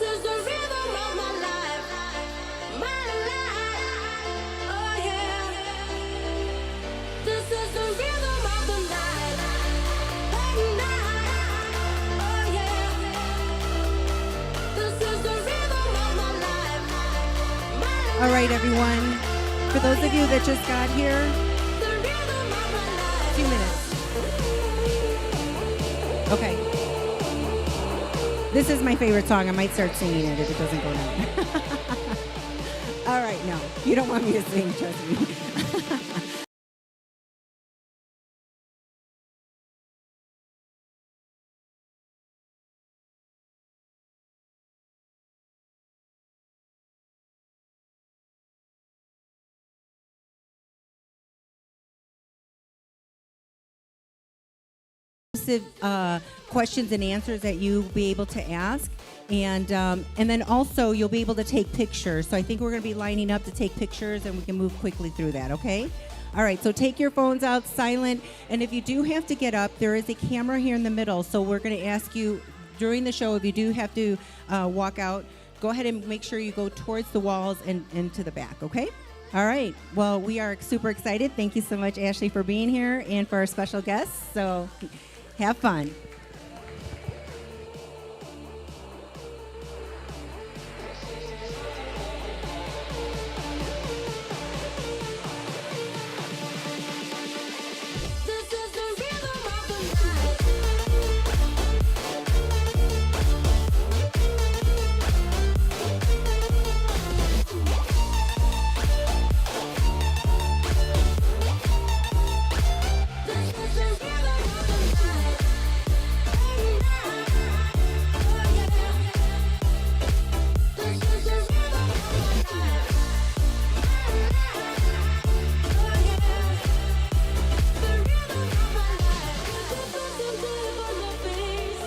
is the rhythm of my life, my life. Oh yeah. This is the rhythm of the night, the night. Oh yeah. This is the rhythm of my life, my life. All right, everyone. For those of you that just got here, The rhythm of my life. 2 minutes. Okay. This is my favorite song. I might start singing it if it doesn't go down. All right, no. You don't want me to sing, trust me. Questions and answers that you'll be able to ask, and then also you'll be able to take pictures. So I think we're going to be lining up to take pictures, and we can move quickly through that. Okay. All right. So take your phones out silent, and if you do have to get up, there is a camera here in the middle. So we're going to ask you during the show if you do have to walk out. Go ahead and make sure you go towards the walls and to the back. Okay. All right. Well, we are super excited. Thank you so much, Ashley, for being here, and for our special guests. So have fun. This is the rhythm of the night. This is the rhythm of the night. Oh yeah. This is the rhythm of the night. Oh yeah. The rhythm of my life. The person live on my face.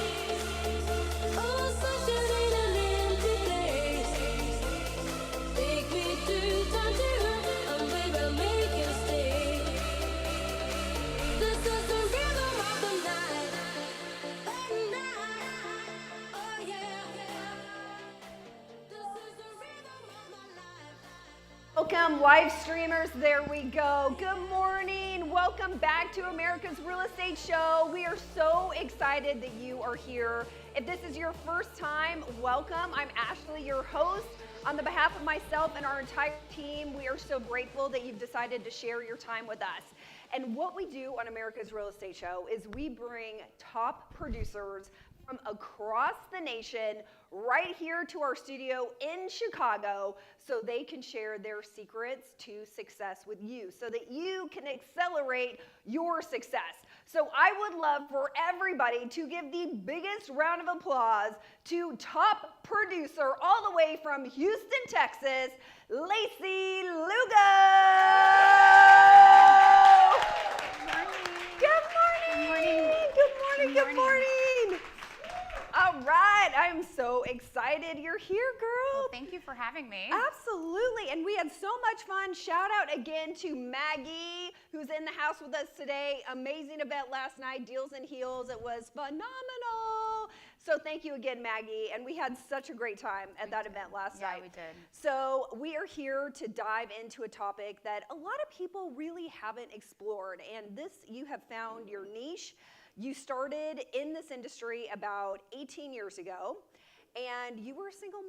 Oh, sunshine in an empty place. Take me to Tangier, and baby, make you stay. This is the rhythm of the night. Oh yeah. This is the rhythm of my life. Welcome, live streamers. There we go. Good morning. Welcome back to America's Real Estate Show. We are so excited that you are here. If this is your first time, welcome. I'm Ashley, your host. On the behalf of myself and our entire team, we are so grateful that you've decided to share your time with us. And what we do on America's Real Estate Show is we bring top producers from across the nation right here to our studio in Chicago so they can share their secrets to success with you so that you can accelerate your success. So I would love for everybody to give the biggest round of applause to top producer all the way from Houston, Texas, Lacy Lugo. Good morning. Good morning. All right, I'm so excited you're here, girl. Well, thank you for having me. Absolutely, and we had so much fun. Shout out again to Maggie, who's in the house with us today. Amazing event last night, Deals and Heels. It was phenomenal. So thank you again, Maggie, and we had such a great time at that event last night. Yeah, we did. So we are here to dive into a topic that a lot of people really haven't explored, and this, you have found your niche. You started in this industry about 18 years ago, and you were a single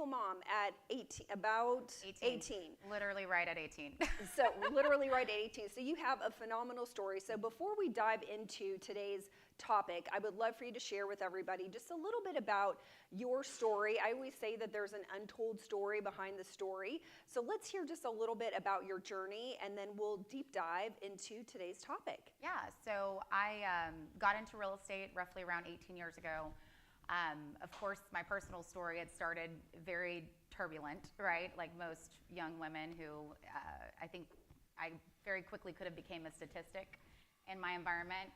mom at 18, about 18. Literally right at 18. So literally right at 18. So you have a phenomenal story. So before we dive into today's topic, I would love for you to share with everybody just a little bit about your story. I always say that there's an untold story behind the story. So let's hear just a little bit about your journey, and then we'll deep dive into today's topic. Yeah, so I got into real estate roughly around 18 years ago. Of course, my personal story had started very turbulent, right? Like most young women who I think I very quickly could have became a statistic in my environment.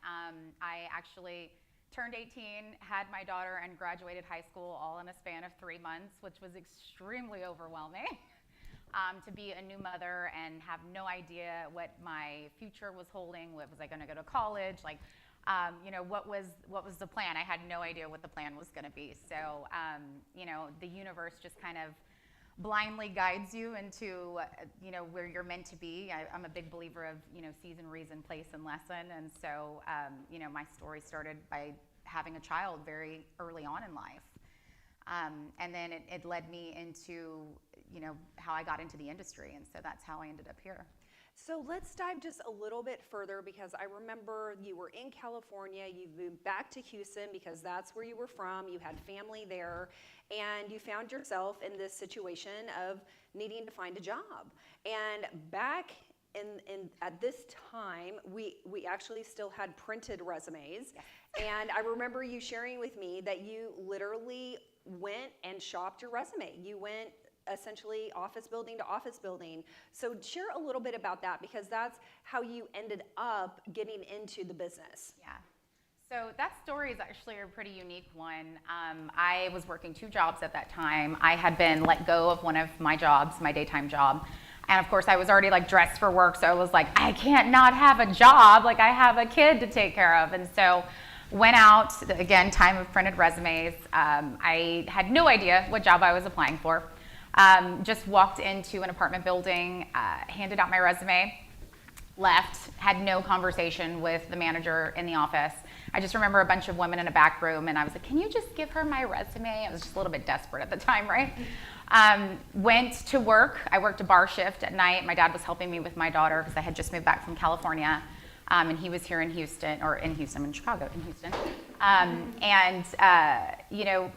I actually turned 18, had my daughter, and graduated high school all in a span of 3 months, which was extremely overwhelming. To be a new mother and have no idea what my future was holding. Was I going to go to college? Like, you know, what was the plan? I had no idea what the plan was going to be. So, you know, the universe just kind of blindly guides you into, you know, where you're meant to be. I'm a big believer of, you know, season, reason, place, and lesson. And so, you know, my story started by having a child very early on in life. And then it led me into, you know, how I got into the industry. And so that's how I ended up here. So let's dive just a little bit further, because I remember you were in California, you moved back to Houston because that's where you were from, you had family there, and you found yourself in this situation of needing to find a job. And back at this time, we actually still had printed resumes. Yes. And I remember you sharing with me that you literally went and shopped your resume. You went essentially office building to office building. So share a little bit about that, because that's how you ended up getting into the business. Yeah. So that story is actually a pretty unique one. I was working 2 jobs at that time. I had been let go of one of my jobs, my daytime job. And of course I was already like dressed for work. So I was like, I can't not have a job. Like I have a kid to take care of. And so went out, again, time of printed resumes. I had no idea what job I was applying for. Just walked into an apartment building, handed out my resume, left, had no conversation with the manager in the office. I just remember a bunch of women in a back room, and I was like, can you just give her my resume? I was just a little bit desperate at the time, right? Went to work. I worked a bar shift at night. My dad was helping me with my daughter because I had just moved back from California, and he was here in Houston, or in Houston, I'm in Chicago, in Houston. You know,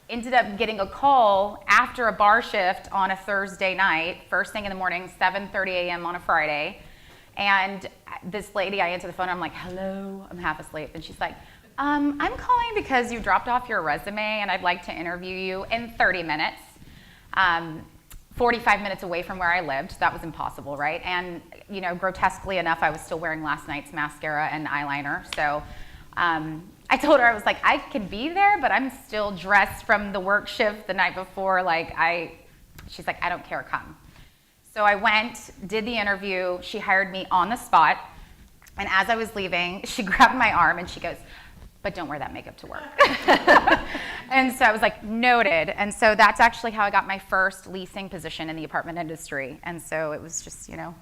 ended up getting a call after a bar shift on a Thursday night, first thing in the morning, 7:30 a.m. on a Friday. And this lady, I answer the phone, I'm like, hello, I'm half asleep. And she's like, I'm calling because you dropped off your resume and I'd like to interview you in 30 minutes. 45 minutes away from where I lived. That was impossible, right? And, you know, grotesquely enough, I was still wearing last night's mascara and eyeliner. So I told her, I was like, I can be there, but I'm still dressed from the work shift the night before. Like, she's like, I don't care, come. So I went, did the interview. She hired me on the spot. And as I was leaving, she grabbed my arm and she goes, but don't wear that makeup to work. And so I was like, noted. And so that's actually how I got my first leasing position in the apartment industry. And so it was just, you know,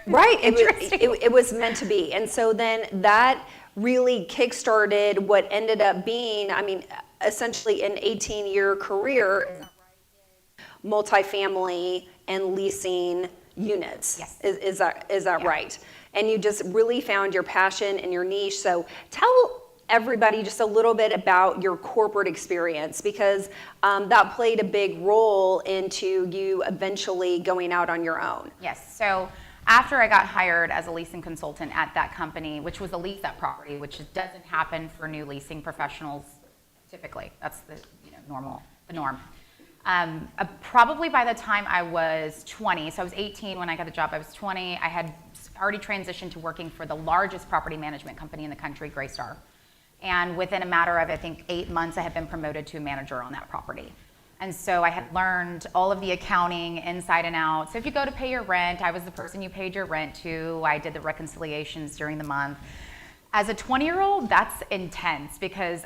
right. It was meant to be. And so then that really kickstarted what ended up being, I mean, essentially an 18-year career, multifamily and leasing units. Yes. Is that right? And you just really found your passion and your niche. So tell everybody just a little bit about your corporate experience, because that played a big role into you eventually going out on your own. Yes. So after I got hired as a leasing consultant at that company, which was a lease-up property, which doesn't happen for new leasing professionals typically. That's the norm. Probably by the time I was 20, so I was 18 when I got the job, I was 20, I had already transitioned to working for the largest property management company in the country, CoStar. And within a matter of, I think, 8 months, I had been promoted to a manager on that property. And so I had learned all of the accounting inside and out. So if you go to pay your rent, I was the person you paid your rent to. I did the reconciliations during the month. As a 20-year-old, that's intense because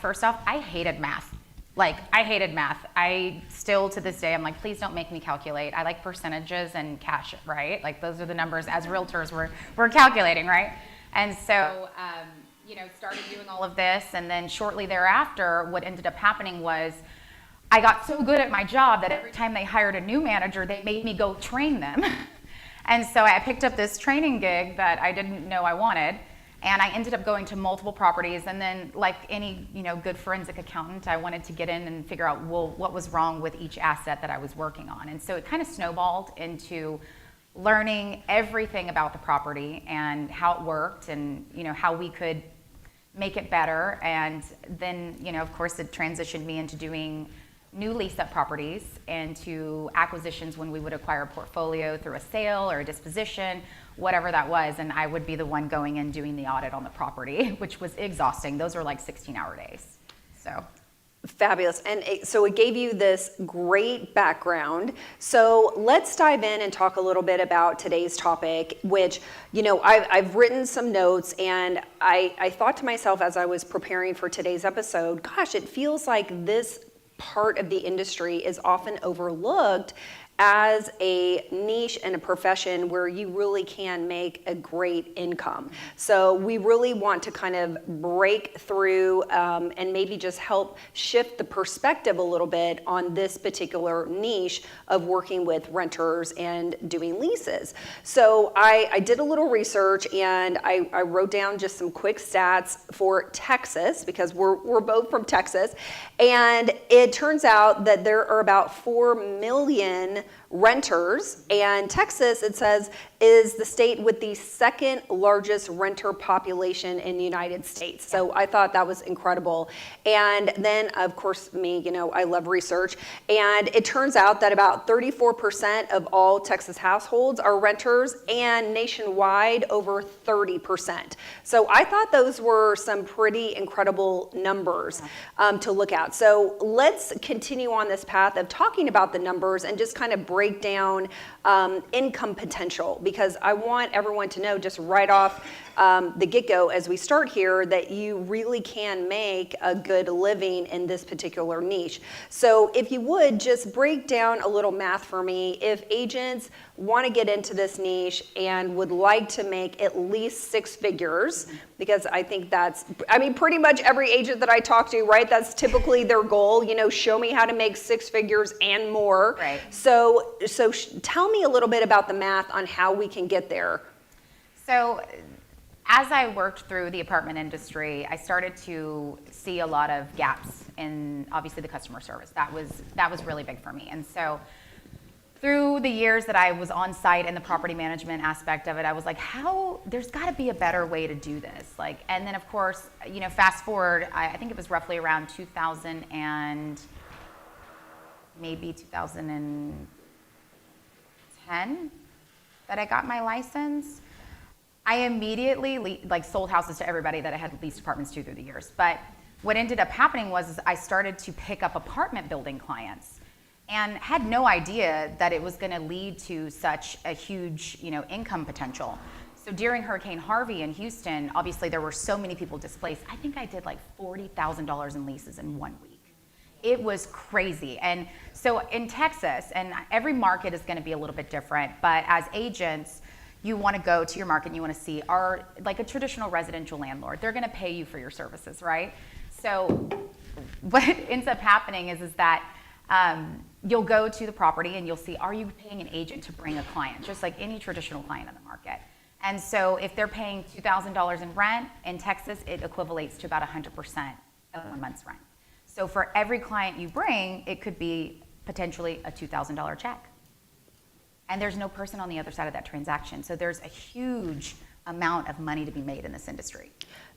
first off, I hated math. Like, I hated math. I still, to this day, I'm like, please don't make me calculate. I like percentages and cash, right? Like, those are the numbers as realtors we're calculating, right? And so, started doing all of this. And then shortly thereafter, what ended up happening was I got so good at my job that every time they hired a new manager, they made me go train them. And so I picked up this training gig that I didn't know I wanted. And I ended up going to multiple properties, and then like any good forensic accountant, I wanted to get in and figure out, well, what was wrong with each asset that I was working on. And so it kind of snowballed into learning everything about the property and how it worked and how we could make it better. And then of course it transitioned me into doing new lease-up properties and to acquisitions when we would acquire a portfolio through a sale or a disposition, whatever that was, and I would be the one going and doing the audit on the property, which was exhausting. Those were like 16-hour days. So Fabulous. And so it gave you this great background. So let's dive in and talk a little bit about today's topic, which, I've written some notes, and I thought to myself as I was preparing for today's episode, gosh, it feels like this part of the industry is often overlooked as a niche and a profession where you really can make a great income. So we really want to kind of break through and maybe just help shift the perspective a little bit on this particular niche of working with renters and doing leases. So I did a little research, and I wrote down just some quick stats for Texas, because we're both from Texas. And it turns out that there are about 4 million renters, and Texas, it says, is the state with the second largest renter population in the United States. So I thought that was incredible. And then, of course, me, I love research. And it turns out that about 34% of all Texas households are renters, and nationwide over 30%. So I thought those were some pretty incredible numbers to look at. So let's continue on this path of talking about the numbers and just kind of break down income potential, because I want everyone to know just right off the get-go as we start here that you really can make a good living in this particular niche. So if you would just break down a little math for me, if agents want to get into this niche and would like to make at least 6 figures, because I think pretty much every agent that I talk to, right, that's typically their goal, show me how to make 6 figures and more. Right. So tell me a little bit about the math on how we can get there. So as I worked through the apartment industry, I started to see a lot of gaps in, obviously, the customer service. That was really big for me. And so through the years that I was on site in the property management aspect of it, I was like, there's got to be a better way to do this. And then, of course, fast forward, I think it was roughly around 2000 and maybe 2010 that I got my license. I immediately sold houses to everybody that I had leased apartments to through the years. But what ended up happening was I started to pick up apartment building clients, and had no idea that it was going to lead to such a huge, income potential. So during Hurricane Harvey in Houston, obviously there were so many people displaced. I think I did like $40,000 in leases in 1 week. It was crazy. And so in Texas, and every market is going to be a little bit different, but as agents, you want to go to your market and you want to see, like a traditional residential landlord, they're going to pay you for your services, right? So what ends up happening is that you'll go to the property and you'll see, are you paying an agent to bring a client, just like any traditional client in the market? And so if they're paying $2,000 in rent, in Texas, it equivalates to about 100% of 1 month's rent. So for every client you bring, it could be potentially a $2,000 check. And there's no person on the other side of that transaction. So there's a huge amount of money to be made in this industry.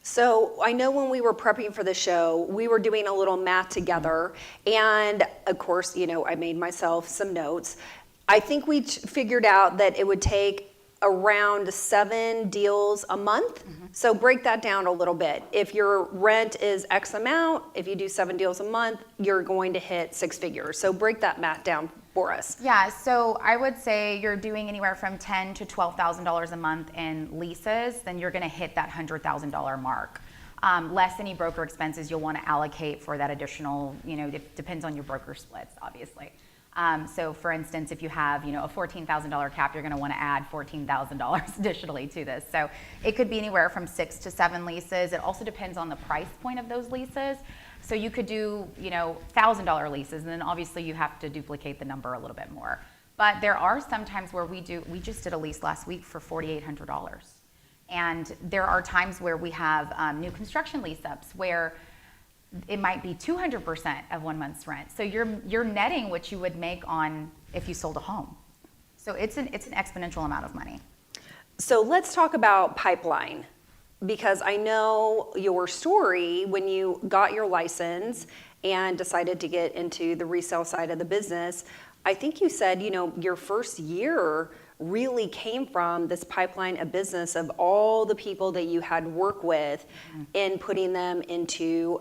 So I know when we were prepping for the show, we were doing a little math together. And of course, I made myself some notes. I think we figured out that it would take around 7 deals a month. Mm-hmm. So break that down a little bit. If your rent is X amount, if you do 7 deals a month, you're going to hit 6 figures. So break that math down for us. Yeah, so I would say you're doing anywhere from $10,000 to $12,000 a month in leases, then you're going to hit that $100,000 mark. Less any broker expenses you'll want to allocate for that additional, it depends on your broker splits, obviously. So for instance, if you have, a $14,000 cap, you're going to want to add $14,000 additionally to this. So it could be anywhere from 6 to 7 leases. It also depends on the price point of those leases. So you could do, $1,000 leases, and then obviously you have to duplicate the number a little bit more. But there are some times where we just did a lease last week for $4,800. And there are times where we have new construction lease ups where it might be 200% of 1 month's rent. So you're netting what you would make on if you sold a home. So it's an exponential amount of money. So let's talk about pipeline, because I know your story when you got your license and decided to get into the resale side of the business. I think you said, your first year really came from this pipeline of business of all the people that you had worked with in putting them into,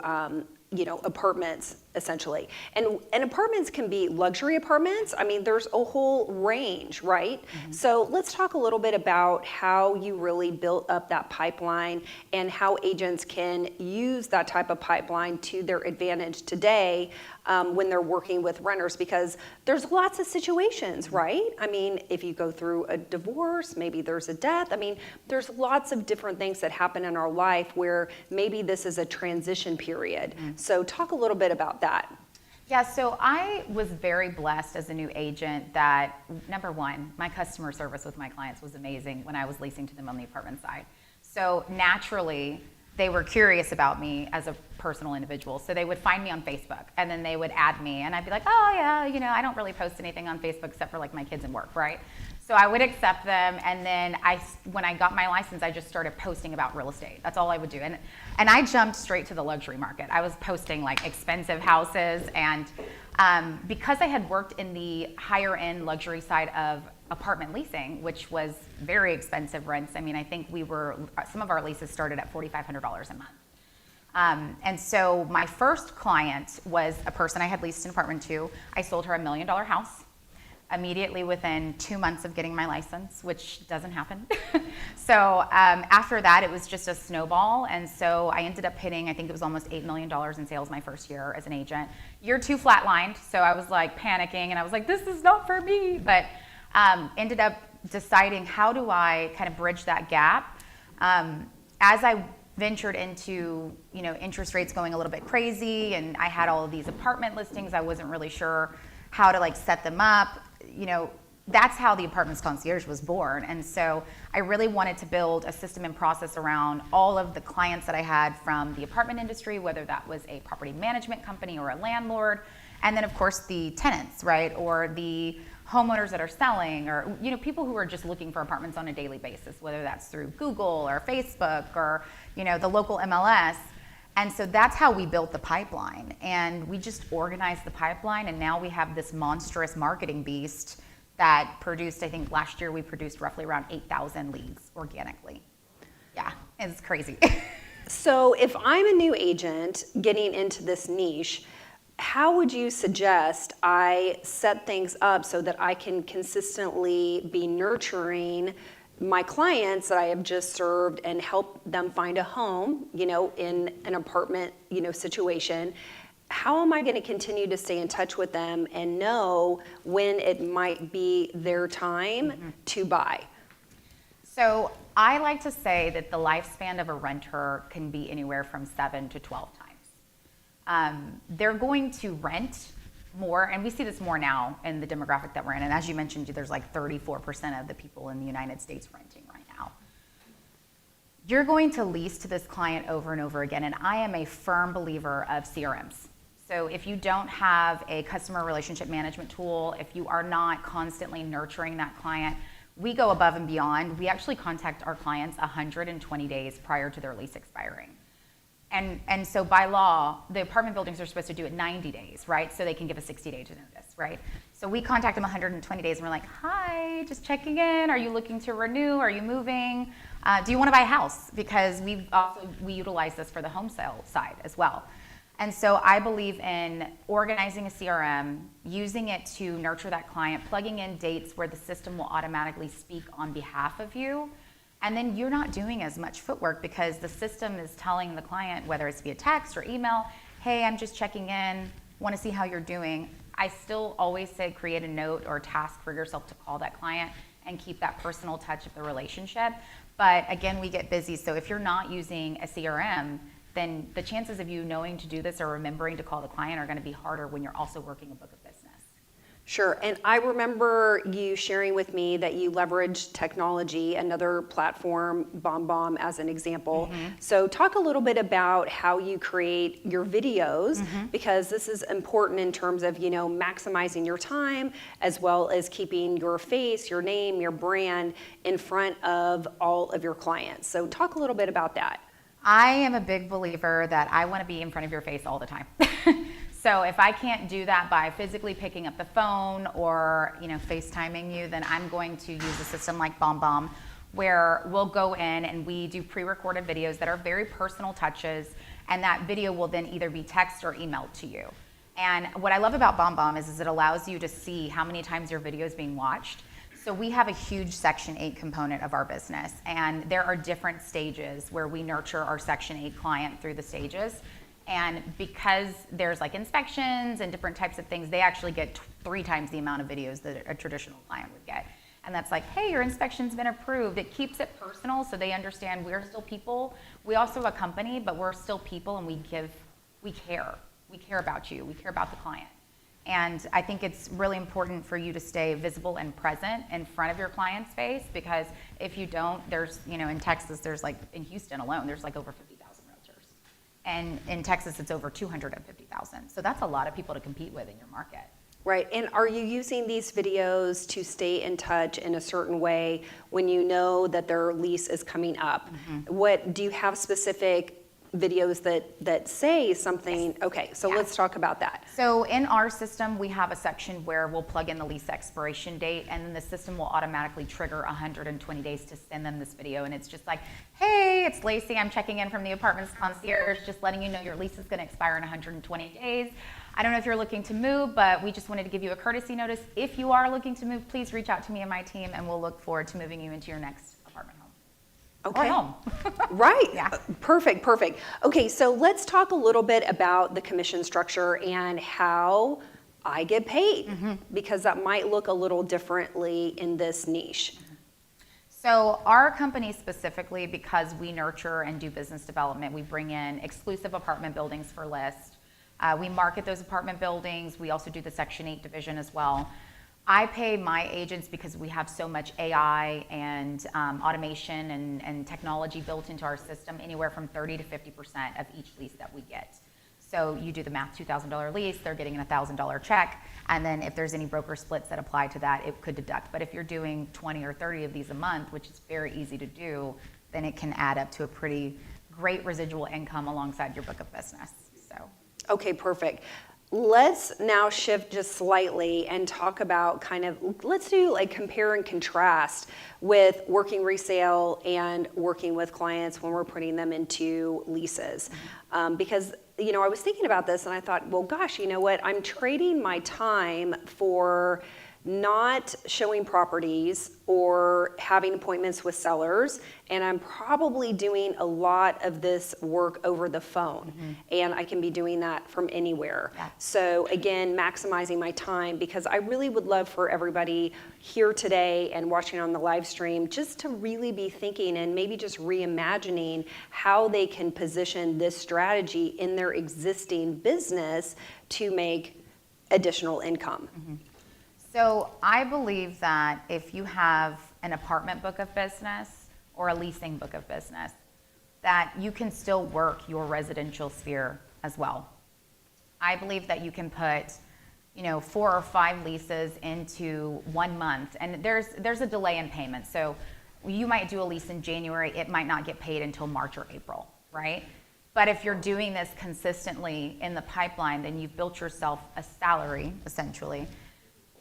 apartments essentially. And apartments can be luxury apartments. I mean, there's a whole range, right? So let's talk a little bit about how you really built up that pipeline and how agents can use that type of pipeline to their advantage today when they're working with renters, because there's lots of situations, right? I mean, if you go through a divorce, maybe there's a death. I mean, there's lots of different things that happen in our life where maybe this is a transition period. So talk a little bit about that. Yeah, so I was very blessed as a new agent that, number one, my customer service with my clients was amazing when I was leasing to them on the apartment side. So naturally, they were curious about me as a personal individual. So they would find me on Facebook and then they would add me and I'd be like, oh yeah, you know, I don't really post anything on Facebook except for like my kids and work, right? So I would accept them, and then when I got my license, I just started posting about real estate. That's all I would do. And I jumped straight to the luxury market. I was posting like expensive houses, and because I had worked in the higher end luxury side of apartment leasing, which was very expensive rents. I mean, I think some of our leases started at $4,500 a month. And so my first client was a person I had leased an apartment to. I sold her $1 million house immediately within 2 months of getting my license, which doesn't happen. So after that, it was just a snowball. And so I ended up hitting, I think it was almost $8 million in sales my first year as an agent. Year 2 flatlined, so I was like panicking, and I was like, this is not for me. But ended up deciding, how do I kind of bridge that gap? As I ventured into, you know, interest rates going a little bit crazy, and I had all of these apartment listings, I wasn't really sure how to like set them up. You know, that's how the Apartments Concierge was born. And so I really wanted to build a system and process around all of the clients that I had from the apartment industry, whether that was a property management company or a landlord, and then of course the tenants, right, or the homeowners that are selling, or, you know, people who are just looking for apartments on a daily basis, whether that's through Google or Facebook or, you know, the local MLS. And so that's how we built the pipeline, and we just organized the pipeline, and now we have this monstrous marketing beast that produced, I think last year we produced roughly around 8,000 leads organically. Yeah, it's crazy. So if I'm a new agent getting into this niche, how would you suggest I set things up so that I can consistently be nurturing my clients that I have just served and help them find a home, you know, in an apartment, you know, situation? How am I going to continue to stay in touch with them and know when it might be their time to buy? So I like to say that the lifespan of a renter can be anywhere from 7 to 12 times. They're going to rent more, and we see this more now in the demographic that we're in. And as you mentioned, there's like 34% of the people in the United States renting right now. You're going to lease to this client over and over again, and I am a firm believer of CRMs. So if you don't have a customer relationship management tool, if you are not constantly nurturing that client, we go above and beyond. We actually contact our clients 120 days prior to their lease expiring. And so by law, the apartment buildings are supposed to do it 90 days, right? So they can give a 60-day notice, right? So we contact them 120 days and we're like, hi, just checking in. Are you looking to renew? Are you moving? Do you want to buy a house? Because we utilize this for the home sale side as well. And so I believe in organizing a CRM, using it to nurture that client, plugging in dates where the system will automatically speak on behalf of you. And then you're not doing as much footwork because the system is telling the client, whether it's via text or email, hey, I'm just checking in, want to see how you're doing. I still always say create a note or a task for yourself to call that client and keep that personal touch of the relationship. But again, we get busy. So if you're not using a CRM, then the chances of you knowing to do this or remembering to call the client are going to be harder when you're also working a book of business. Sure, and I remember you sharing with me that you leverage technology, another platform, BombBomb as an example. So talk a little bit about how you create your videos, because this is important in terms of, you know, maximizing your time as well as keeping your face, your name, your brand in front of all of your clients. So talk a little bit about that. I am a big believer that I want to be in front of your face all the time. So if I can't do that by physically picking up the phone or, you know, FaceTiming you, then I'm going to use a system like BombBomb, where we'll go in and we do pre-recorded videos that are very personal touches, and that video will then either be text or emailed to you. And what I love about BombBomb is it allows you to see how many times your video is being watched. So we have a huge Section 8 component of our business, and there are different stages where we nurture our Section 8 client through the stages. And because there's like inspections and different types of things, they actually get 3 times the amount of videos that a traditional client would get. And that's like, hey, your inspection's been approved. It keeps it personal so they understand we're still people. We also have a company, but we're still people, and we care. We care about you. We care about the client. And I think it's really important for you to stay visible and present in front of your client's face, because if you don't, there's, in Texas, there's like, in Houston alone, there's like over 50,000 realtors. And in Texas, it's over 250,000. So that's a lot of people to compete with in your market. Right, and are you using these videos to stay in touch in a certain way when you know that their lease is coming up? What do you have specific videos that say something? Okay, so let's talk about that. So in our system, we have a section where we'll plug in the lease expiration date, and then the system will automatically trigger 120 days to send them this video. And it's just like, hey, it's Lacy. I'm checking in from the apartments concierge, just letting you know your lease is going to expire in 120 days. I don't know if you're looking to move, but we just wanted to give you a courtesy notice. If you are looking to move, please reach out to me and my team, and we'll look forward to moving you into your next apartment home. Okay. Or home. Right. Yeah. Perfect. Okay, so let's talk a little bit about the commission structure and how I get paid, because that might look a little differently in this niche. So our company specifically, because we nurture and do business development, we bring in exclusive apartment buildings for list. We market those apartment buildings. We also do the Section 8 division as well. I pay my agents, because we have so much AI and automation and technology built into our system, anywhere from 30 to 50% of each lease that we get. So you do the math, $2,000 lease, they're getting a $1,000 check, and then if there's any broker splits that apply to that, it could deduct. But if you're doing 20 or 30 of these a month, which is very easy to do, then it can add up to a pretty great residual income alongside your book of business. So. Okay, perfect. Let's now shift just slightly and talk about let's do like compare and contrast with working resale and working with clients when we're putting them into leases. Because, I was thinking about this and I thought, well, gosh, you know what? I'm trading my time for not showing properties or having appointments with sellers, and I'm probably doing a lot of this work over the phone, and I can be doing that from anywhere. Yeah. So again, maximizing my time, because I really would love for everybody here today and watching on the live stream just to really be thinking and maybe just reimagining how they can position this strategy in their existing business to make additional income. So I believe that if you have an apartment book of business or a leasing book of business, that you can still work your residential sphere as well. I believe that you can put, 4 or 5 leases into 1 month, and there's a delay in payment. So you might do a lease in January, it might not get paid until March or April, right? But if you're doing this consistently in the pipeline, then you've built yourself a salary, essentially,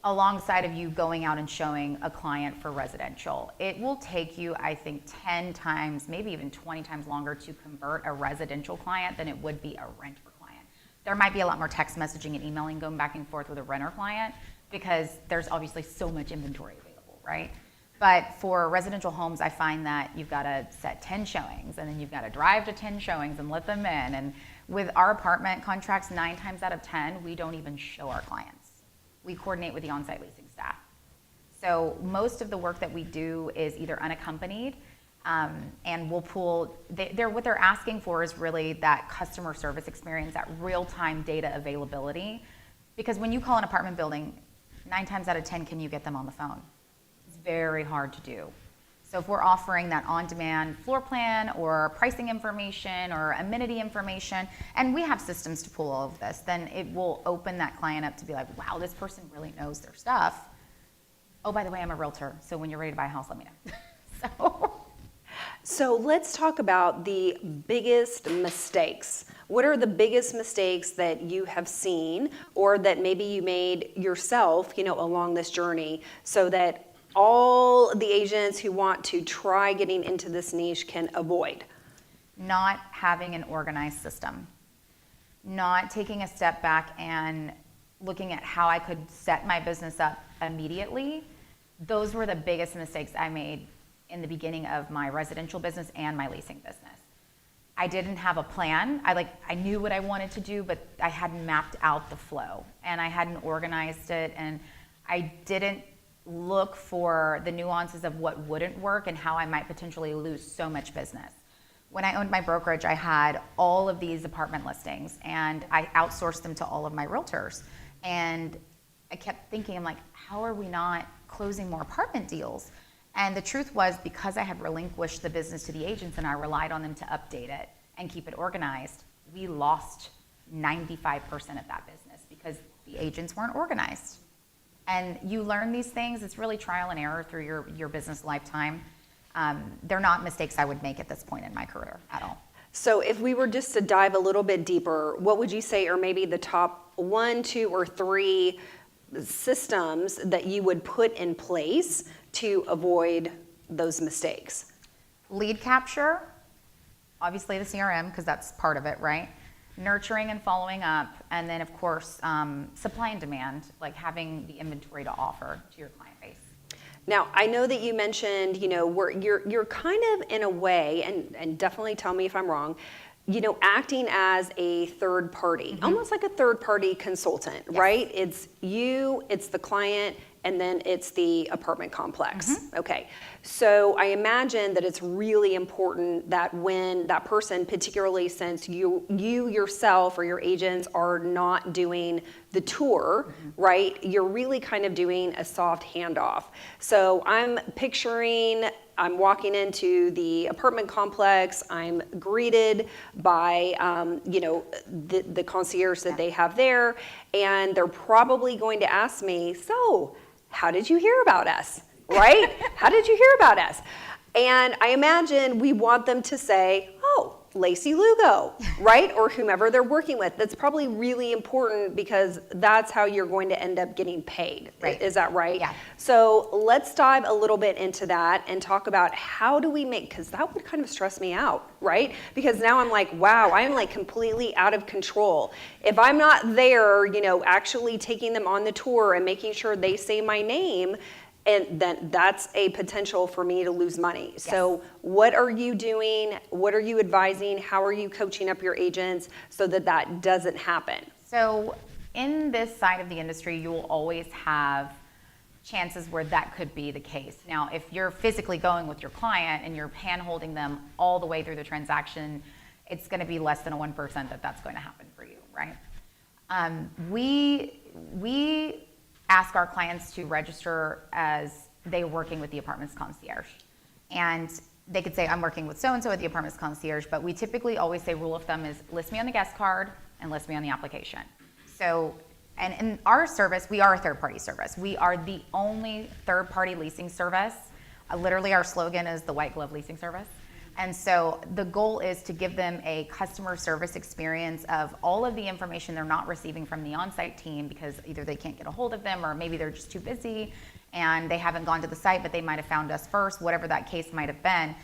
alongside of you going out and showing a client for residential. It will take you, I think, 10 times, maybe even 20 times longer to convert a residential client than it would be a renter client. There might be a lot more text messaging and emailing going back and forth with a renter client, because there's obviously so much inventory available, right? But for residential homes, I find that you've got to set 10 showings, and then you've got to drive to 10 showings and let them in. And with our apartment contracts, 9 times out of 10, we don't even show our clients. We coordinate with the on-site leasing staff. So most of the work that we do is either unaccompanied, and we'll pull, what they're asking for is really that customer service experience, that real-time data availability. Because when you call an apartment building, 9 times out of 10, can you get them on the phone? It's very hard to do. So if we're offering that on-demand floor plan or pricing information or amenity information, and we have systems to pull all of this, then it will open that client up to be like, wow, this person really knows their stuff. Oh, by the way, I'm a realtor, so when you're ready to buy a house, let me know. So let's talk about the biggest mistakes. What are the biggest mistakes that you have seen, or that maybe you made yourself, along this journey, so that all the agents who want to try getting into this niche can avoid? Not having an organized system. not taking a step back and looking at how I could set my business up immediately, those were the biggest mistakes I made in the beginning of my residential business and my leasing business. I didn't have a plan. I knew what I wanted to do, but I hadn't mapped out the flow, and I hadn't organized it, and I didn't look for the nuances of what wouldn't work and how I might potentially lose so much business. When I owned my brokerage, I had all of these apartment listings, and I outsourced them to all of my realtors. And I kept thinking, I'm like, how are we not closing more apartment deals? And the truth was, because I had relinquished the business to the agents and I relied on them to update it and keep it organized, we lost 95% of that business because the agents weren't organized. And you learn these things. It's really trial and error through your business lifetime. They're not mistakes I would make at this point in my career at all. So if we were just to dive a little bit deeper, what would you say are maybe the top 1, 2, or 3 systems that you would put in place to avoid those mistakes? Lead capture, obviously the CRM, because that's part of it, right? Nurturing and following up, and then of course, supply and demand, like having the inventory to offer to your client base. Now, I know that you mentioned, you're kind of in a way, and definitely tell me if I'm wrong, acting as a third party, almost like a third party consultant, Yes. right? It's you, it's the client, and then it's the apartment complex. Okay. So I imagine that it's really important that when that person, particularly since you yourself or your agents are not doing the tour, right? You're really kind of doing a soft handoff. So I'm walking into the apartment complex. I'm greeted by, the concierge that they have there, and they're probably going to ask me, so how did you hear about us, right? How did you hear about us? And I imagine we want them to say, oh, Lacy Lugo, right? Or whomever they're working with. That's probably really important because that's how you're going to end up getting paid. Right. Is that right? Yeah. So let's dive a little bit into that and talk about how do we make, because that would kind of stress me out, right? Because now I'm like, wow, I'm like completely out of control. If I'm not there, actually taking them on the tour and making sure they say my name, and then that's a potential for me to lose money. Yes. So what are you doing? What are you advising? How are you coaching up your agents so that that doesn't happen? So in this side of the industry, you will always have chances where that could be the case. Now, if you're physically going with your client and you're hand-holding them all the way through the transaction, it's going to be less than a 1% that's going to happen for you, right? We ask our clients to register as they're working with the apartment's concierge. And they could say, I'm working with so-and-so at the apartment's concierge, but we typically always say rule of thumb is list me on the guest card and list me on the application. So, and in our service, we are a third-party service. We are the only third-party leasing service. Literally, our slogan is the white glove leasing service. And so the goal is to give them a customer service experience of all of the information they're not receiving from the on-site team because either they can't get a hold of them or maybe they're just too busy and they haven't gone to the site, but they might have found us first, whatever that case might have been.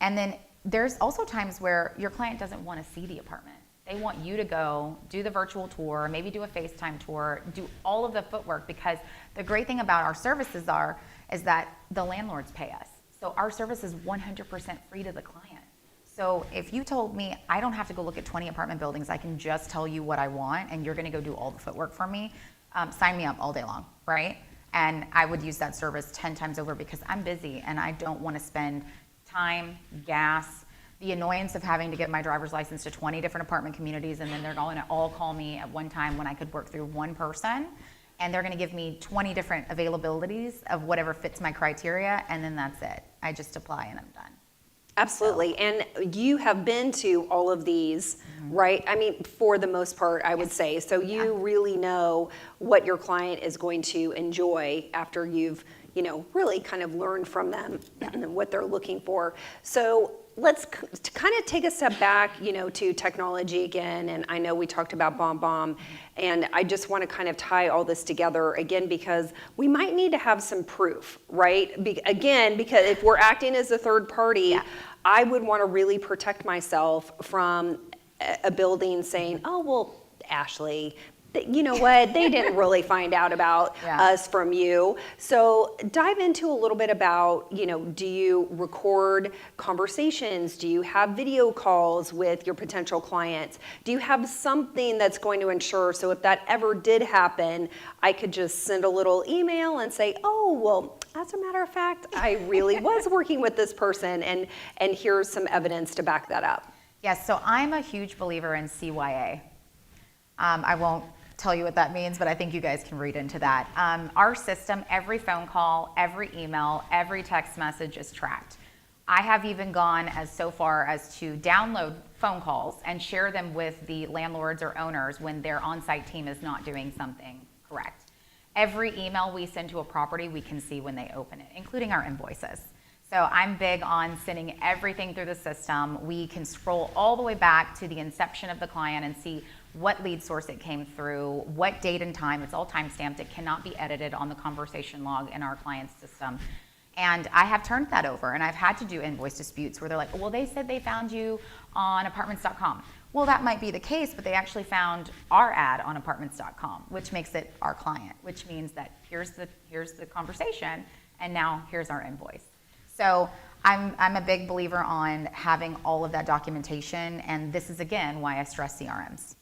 And then there's also times where your client doesn't want to see the apartment. They want you to go do the virtual tour, maybe do a FaceTime tour, do all of the footwork, because the great thing about our services is that the landlords pay us. So our service is 100% free to the client. So if you told me I don't have to go look at 20 apartment buildings, I can just tell you what I want and you're gonna go do all the footwork for me, sign me up all day long, right? And I would use that service 10 times over because I'm busy and I don't wanna spend time, gas, the annoyance of having to get my driver's license to 20 different apartment communities and then they're going to all call me at one time when I could work through one person. And they're going to give me 20 different availabilities of whatever fits my criteria, and then that's it. I just apply and I'm done. Absolutely. And you have been to all of these, right? I mean, for the most part, I would say. So you really know what your client is going to enjoy after you've, really kind of learned from them and what they're looking for. So let's kind of take a step back, to technology again. And I know we talked about BombBomb, and I just want to kind of tie all this together again, because we might need to have some proof, right? Because if we're acting as a third party, I would want to really protect myself from a building saying, oh, well, Ashley, you know what, they didn't really find out about us from you. So dive into a little bit about, do you record conversations? Do you have video calls with your potential clients? Do you have something that's going to ensure, so if that ever did happen, I could just send a little email and say, oh, well, as a matter of fact, I really was working with this person, and here's some evidence to back that up. Yes, so I'm a huge believer in CYA. I won't tell you what that means, but I think you guys can read into that. Our system, every phone call, every email, every text message is tracked. I have even gone so far as to download phone calls and share them with the landlords or owners when their on-site team is not doing something correct. Every email we send to a property, we can see when they open it, including our invoices. So I'm big on sending everything through the system. We can scroll all the way back to the inception of the client and see what lead source it came through, what date and time. It's all time-stamped. It cannot be edited on the conversation log in our client's system. And I have turned that over, and I've had to do invoice disputes where they're like, well, they said they found you on apartments.com. Well, that might be the case, but they actually found our ad on apartments.com, which makes it our client, which means that here's the conversation, and now here's our invoice. So I'm a big believer on having all of that documentation, and this is, again, why I stress CRMs.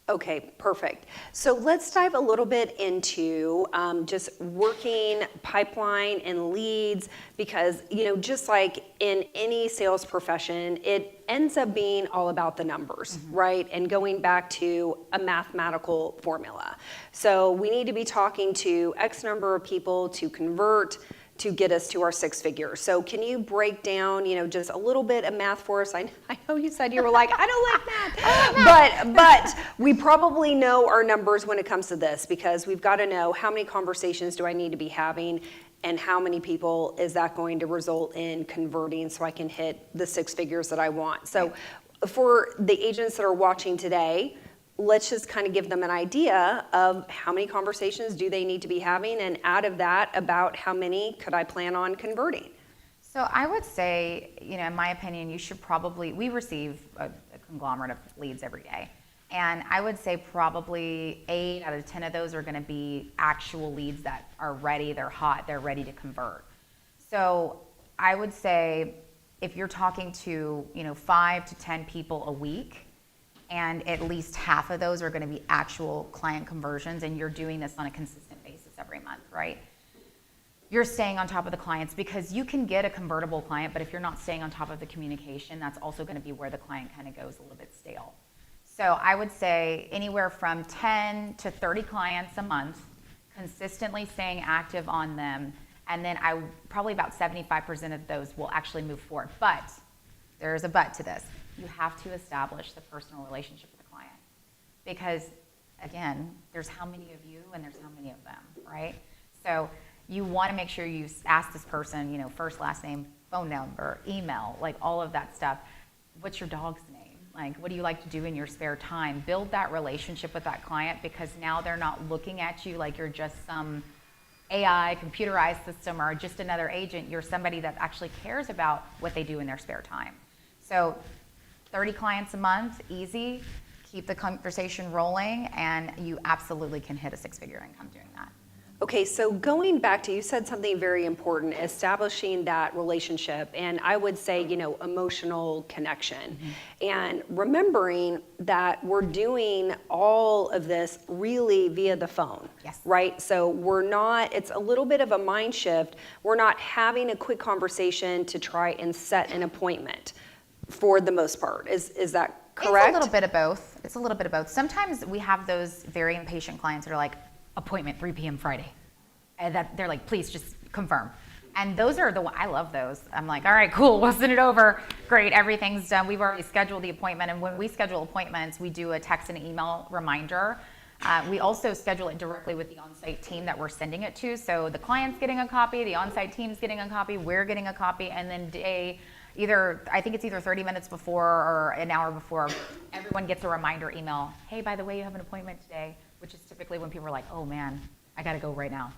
Okay, perfect. So let's dive a little bit into just working pipeline and leads, because, just like in any sales profession, it ends up being all about the numbers, right? And going back to a mathematical formula. So we need to be talking to X number of people to convert to get us to our 6 figures. So can you break down, just a little bit of math for us? I know you said you were like, I don't like math, but we probably know our numbers when it comes to this, because we've got to know how many conversations do I need to be having, and how many people is that going to result in converting so I can hit the 6 figures that I want. So for the agents that are watching today, let's just kind of give them an idea of how many conversations do they need to be having, and out of that, about how many could I plan on converting? So I would say, in my opinion, we receive a conglomerate of leads every day. And I would say probably 8 out of 10 of those are going to be actual leads that are ready, they're hot, they're ready to convert. So I would say if you're talking to, 5 to 10 people a week, and at least half of those are going to be actual client conversions, and you're doing this on a consistent basis every month, right? You're staying on top of the clients, because you can get a convertible client, but if you're not staying on top of the communication, that's also going to be where the client kind of goes a little bit stale. So I would say anywhere from 10 to 30 clients a month, consistently staying active on them, and then probably about 75% of those will actually move forward. But there's a but to this. You have to establish the personal relationship with the client, because again, there's how many of you and there's how many of them, right? So you want to make sure you ask this person, first, last name, phone number, email, like all of that stuff. What's your dog's name? Like, what do you like to do in your spare time? Build that relationship with that client, because now they're not looking at you like you're just some AI computerized system or just another agent. You're somebody that actually cares about what they do in their spare time. So 30 clients a month, easy. Keep the conversation rolling, and you absolutely can hit a 6-figure income doing that. Okay, so going back to, you said something very important, establishing that relationship, and I would say, emotional connection. And remembering that we're doing all of this really via the phone, right? So it's a little bit of a mind shift. We're not having a quick conversation to try and set an appointment for the most part. Is that correct? It's a little bit of both. Sometimes we have those very impatient clients that are like, appointment 3 p.m. Friday. And that they're like, please just confirm. And those are I love those. I'm like, all right, cool, we'll send it over. Great, everything's done. We've already scheduled the appointment. And when we schedule appointments, we do a text and email reminder. We also schedule it directly with the on-site team that we're sending it to. So the client's getting a copy, the on-site team's getting a copy, we're getting a copy, and then I think it's either 30 minutes before or an hour before, everyone gets a reminder email, hey, by the way, you have an appointment today, which is typically when people are like, oh man, I gotta go right now.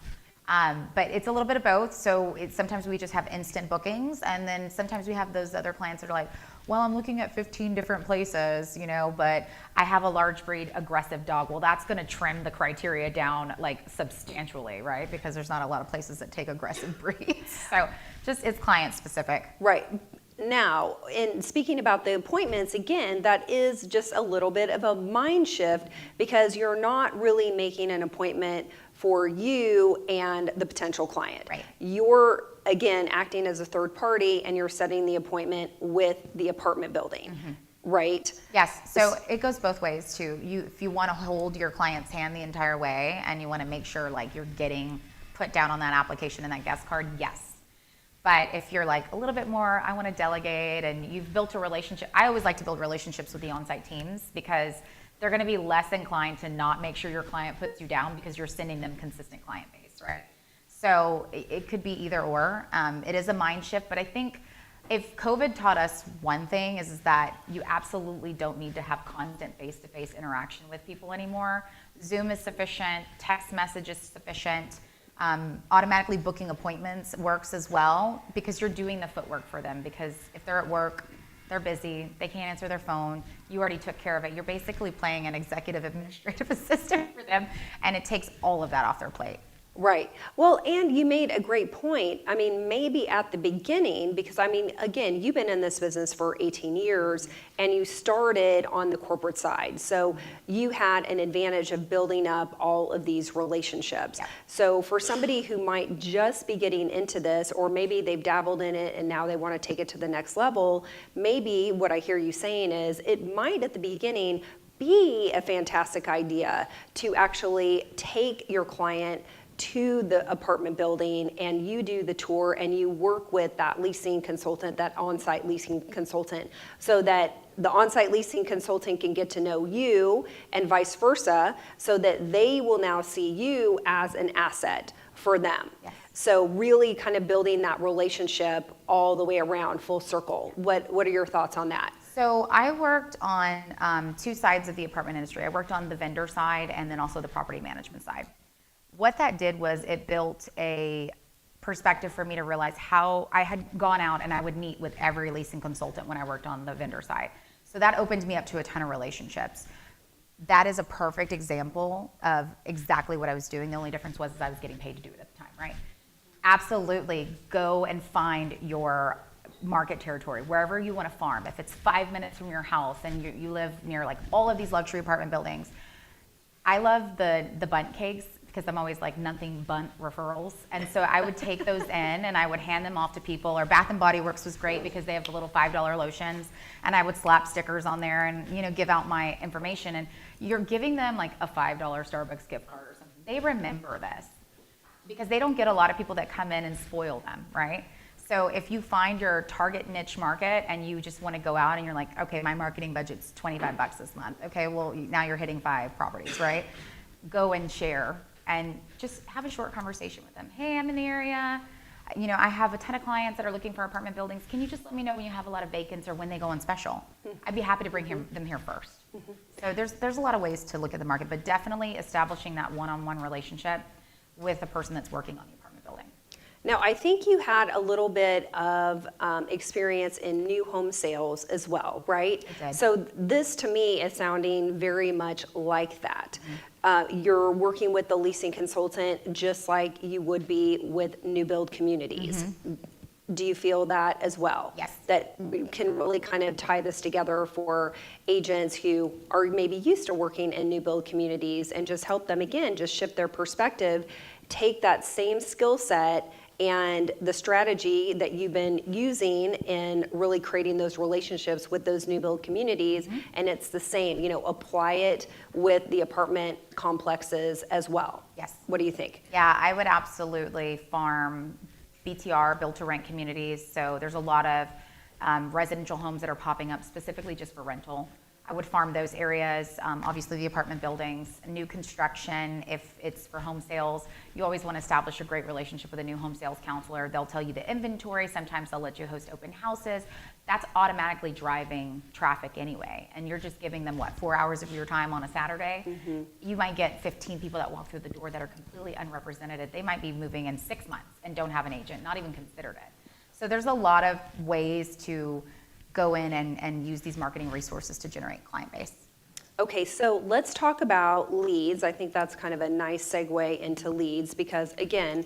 But it's a little bit of both. So sometimes we just have instant bookings, and then sometimes we have those other clients that are like, well, I'm looking at 15 different places, you know, but I have a large breed aggressive dog. Well, that's going to trim the criteria down like substantially, right? Because there's not a lot of places that take aggressive breeds. So just it's client specific. Right. Now, in speaking about the appointments, again, that is just a little bit of a mind shift because you're not really making an appointment for you and the potential client. Right. You're, again, acting as a third party and you're setting the appointment with the apartment building, right? Yes, so it goes both ways too. If you want to hold your client's hand the entire way and you want to make sure like you're getting put down on that application and that guest card, yes. But if you're like a little bit more, I want to delegate and you've built a relationship. I always like to build relationships with the on-site teams because they're going to be less inclined to not make sure your client puts you down because you're sending them consistent client base, right? So it could be either or. It is a mind shift, but I think if COVID taught us one thing is that you absolutely don't need to have constant face-to-face interaction with people anymore. Zoom is sufficient, text message is sufficient. Automatically booking appointments works as well because you're doing the footwork for them because if they're at work, they're busy, they can't answer their phone, you already took care of it. You're basically playing an executive administrative assistant for them and it takes all of that off their plate. Right. Well, and you made a great point. I mean, maybe at the beginning, because I mean, again, you've been in this business for 18 years and you started on the corporate side. So you had an advantage of building up all of these relationships. Yeah. So for somebody who might just be getting into this, or maybe they've dabbled in it and now they want to take it to the next level, maybe what I hear you saying is it might at the beginning be a fantastic idea to actually take your client to the apartment building and you do the tour and you work with that leasing consultant, that on-site leasing consultant, so that the on-site leasing consultant can get to know you and vice versa, so that they will now see you as an asset for them. Yes. So really kind of building that relationship all the way around, full circle. What are your thoughts on that? So I worked on two sides of the apartment industry. I worked on the vendor side and then also the property management side. What that did was it built a perspective for me to realize how I had gone out and I would meet with every leasing consultant when I worked on the vendor side. So that opened me up to a ton of relationships. That is a perfect example of exactly what I was doing. The only difference was I was getting paid to do it at the time, right? Absolutely go and find your market territory, wherever you want to farm. If it's 5 minutes from your house and you live near like all of these luxury apartment buildings. I love the bunt cakes because I'm always like nothing bunt referrals. And so I would take those in and I would hand them off to people. Or Bath & Body Works was great because they have the little $5 lotions and I would slap stickers on there and, you know, give out my information. And you're giving them like a $5 Starbucks gift card or something. They remember this because they don't get a lot of people that come in and spoil them, right? So if you find your target niche market and you just want to go out and you're like, okay, my marketing budget's $25 this month. Okay, well, now you're hitting 5 properties, right? Go and share and just have a short conversation with them. Hey, I'm in the area. You know, I have a ton of clients that are looking for apartment buildings. Can you just let me know when you have a lot of vacants or when they go on special? I'd be happy to bring them here first. So there's a lot of ways to look at the market, but definitely establishing that one-on-one relationship with the person that's working on the apartment building. Now, I think you had a little bit of experience in new home sales as well, right? I did. So this to me is sounding very much like that. You're working with the leasing consultant just like you would be with new build communities. Do you feel that as well? Yes. That we can really kind of tie this together for agents who are maybe used to working in new build communities and just help them, again, just shift their perspective, take that same skill set and the strategy that you've been using in really creating those relationships with those new build communities, and it's the same, you know, apply it with the apartment complexes as well. Yes. What do you think? Yeah, I would absolutely farm BTR, build to rent communities. So there's a lot of residential homes that are popping up specifically just for rental. I would farm those areas, obviously the apartment buildings, new construction. If it's for home sales, you always want to establish a great relationship with a new home sales counselor. They'll tell you the inventory. Sometimes they'll let you host open houses. That's automatically driving traffic anyway. And you're just giving them, 4 hours of your time on a Saturday? You might get 15 people that walk through the door that are completely unrepresented. They might be moving in 6 months and don't have an agent, not even considered it. So there's a lot of ways to go in and use these marketing resources to generate client base. Okay, so let's talk about leads. I think that's kind of a nice segue into leads because, again,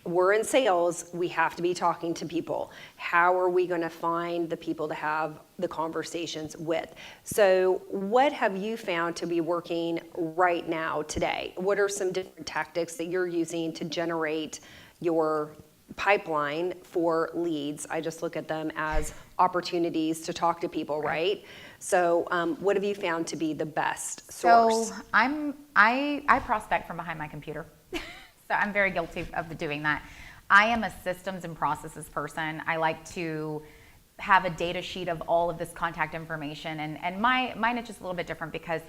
we're in sales, we have to be talking to people. How are we going to find the people to have the conversations with? So what have you found to be working right now today? What are some different tactics that you're using to generate your pipeline for leads? I just look at them as opportunities to talk to people, right? So what have you found to be the best source? So I prospect from behind my computer. So I'm very guilty of doing that. I am a systems and processes person. I like to have a data sheet of all of this contact information. And my niche is a little bit different because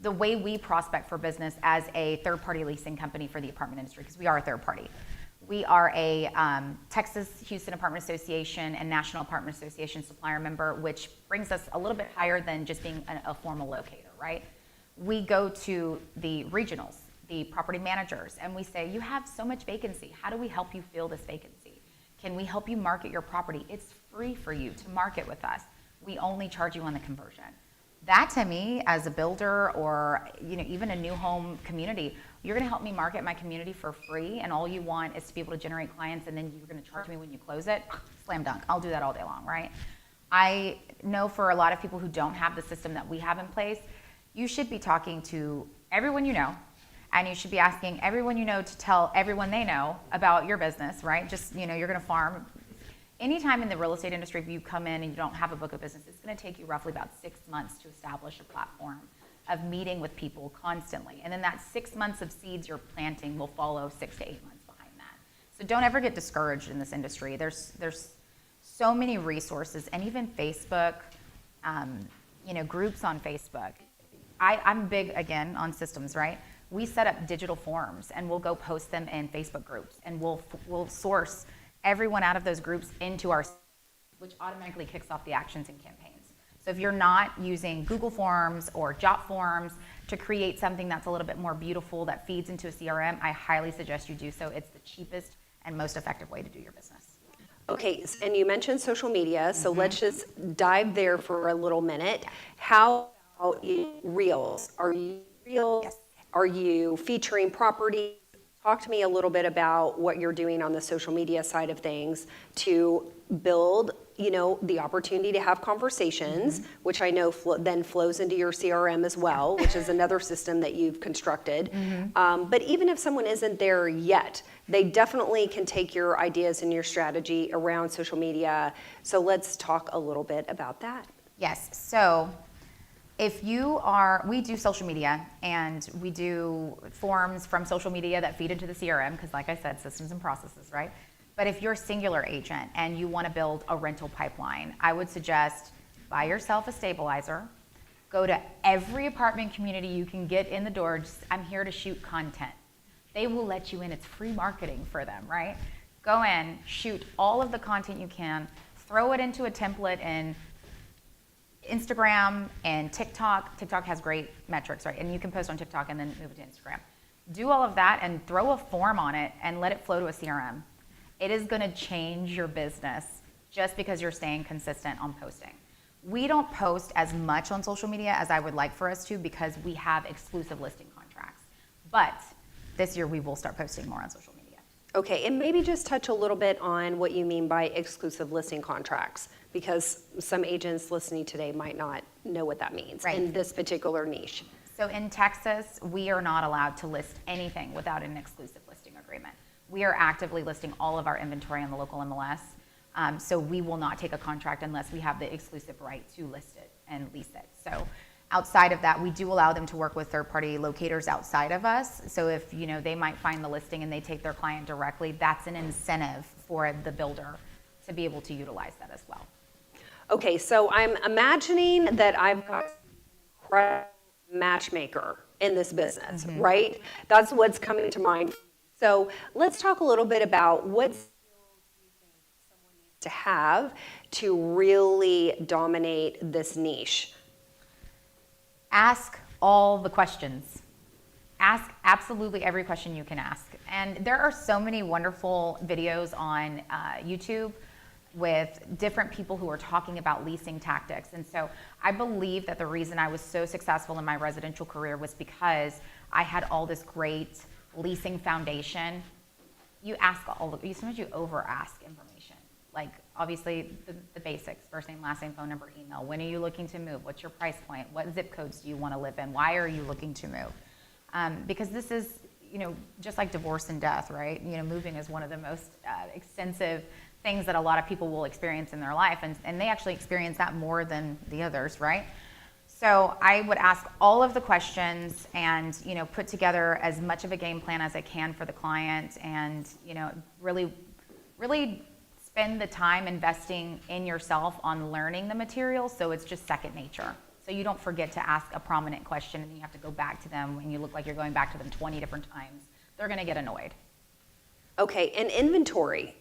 the way we prospect for business as a third-party leasing company for the apartment industry, because we are a third party. We are a Texas Houston Apartment Association and National Apartment Association supplier member, which brings us a little bit higher than just being a formal locator, right? We go to the regionals, the property managers, and we say, you have so much vacancy. How do we help you fill this vacancy? Can we help you market your property? It's free for you to market with us. We only charge you on the conversion. That to me, as a builder or even a new home community, you're going to help me market my community for free, and all you want is to be able to generate clients, and then you're going to charge me when you close it. Slam dunk. I'll do that all day long, right? I know for a lot of people who don't have the system that we have in place, you should be talking to everyone you know, and you should be asking everyone you know to tell everyone they know about your business, right? Just, you're going to farm. Anytime in the real estate industry, if you come in and you don't have a book of business, it's going to take you roughly about 6 months to establish a platform of meeting with people constantly. And then that 6 months of seeds you're planting will follow 6 to 8 months behind that. So don't ever get discouraged in this industry. There's so many resources, and even Facebook, groups on Facebook. I'm big, again, on systems, right? We set up digital forums, and we'll go post them in Facebook groups, and we'll source everyone out of those groups into our, which automatically kicks off the actions and campaigns. So if you're not using Google Forms or Jot Forms to create something that's a little bit more beautiful that feeds into a CRM, I highly suggest you do so. It's the cheapest and most effective way to do your business. Okay, and you mentioned social media, so let's just dive there for a little minute. How about Reels? Are you Reels? Yes. Are you featuring property? Talk to me a little bit about what you're doing on the social media side of things to build, the opportunity to have conversations, which I know then flows into your CRM as well, which is another system that you've constructed. But even if someone isn't there yet, they definitely can take your ideas and your strategy around social media. So let's talk a little bit about that. Yes. So we do social media, and we do forms from social media that feed into the CRM, because like I said, systems and processes, right? But if you're a singular agent and you want to build a rental pipeline, I would suggest buy yourself a stabilizer, go to every apartment community you can get in the door. I'm here to shoot content. They will let you in. It's free marketing for them, right? Go in, shoot all of the content you can, throw it into a template in Instagram and TikTok. TikTok has great metrics, right? And you can post on TikTok and then move it to Instagram. Do all of that and throw a form on it and let it flow to a CRM. It is going to change your business just because you're staying consistent on posting. We don't post as much on social media as I would like for us to, because we have exclusive listing contracts. But this year we will start posting more on social media. Okay, and maybe just touch a little bit on what you mean by exclusive listing contracts, because some agents listening today might not know what that means in this particular niche. So in Texas, we are not allowed to list anything without an exclusive listing agreement. We are actively listing all of our inventory on the local MLS. So we will not take a contract unless we have the exclusive right to list it and lease it. So outside of that, we do allow them to work with third-party locators outside of us. So if they might find the listing and they take their client directly, that's an incentive for the builder to be able to utilize that as well. Okay, so I'm imagining that I've got a matchmaker in this business, right? That's what's coming to mind. So let's talk a little bit about what skills you think someone needs to have to really dominate this niche. Ask all the questions. Ask absolutely every question you can ask. And there are so many wonderful videos on YouTube. with different people who are talking about leasing tactics. And so I believe that the reason I was so successful in my residential career was because I had all this great leasing foundation. Sometimes you over ask information. Like obviously the basics, first name, last name, phone number, email. When are you looking to move? What's your price point? What zip codes do you want to live in? Why are you looking to move? Because this is, just like divorce and death, right? Moving is one of the most extensive things that a lot of people will experience in their life, and they actually experience that more than the others, right? So I would ask all of the questions and, put together as much of a game plan as I can for the client, and, really spend the time investing in yourself on learning the material so it's just second nature. So you don't forget to ask a prominent question and you have to go back to them when you look like you're going back to them 20 different times. They're going to get annoyed. Okay, and inventory.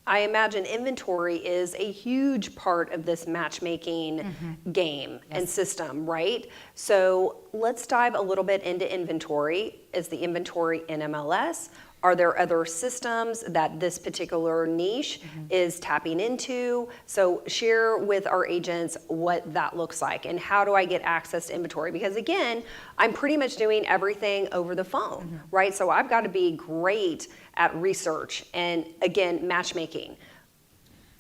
I imagine inventory is a huge part of this matchmaking game and system, right? So let's dive a little bit into inventory. Is the inventory in MLS? Are there other systems that this particular niche is tapping into? So share with our agents what that looks like and how do I get access to inventory? Because again, I'm pretty much doing everything over the phone, right? So I've got to be great at research and again, matchmaking.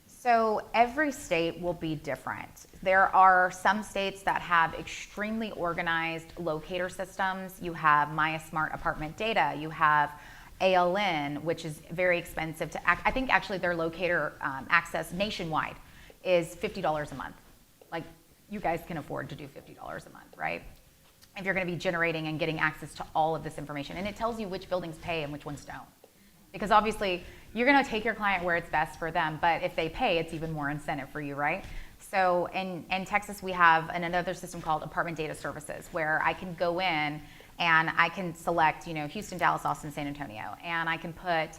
So every state will be different. There are some states that have extremely organized locator systems. You have Maya Smart Apartment Data. You have ALN, which is very expensive to I think actually their locator access nationwide is $50 a month. Like you guys can afford to do $50 a month, right? If you're going to be generating and getting access to all of this information, and it tells you which buildings pay and which ones don't. Because obviously you're going to take your client where it's best for them, but if they pay, it's even more incentive for you, right? So in Texas, we have another system called Apartment Data Services, where I can go in and I can select, Houston, Dallas, Austin, San Antonio, and I can put,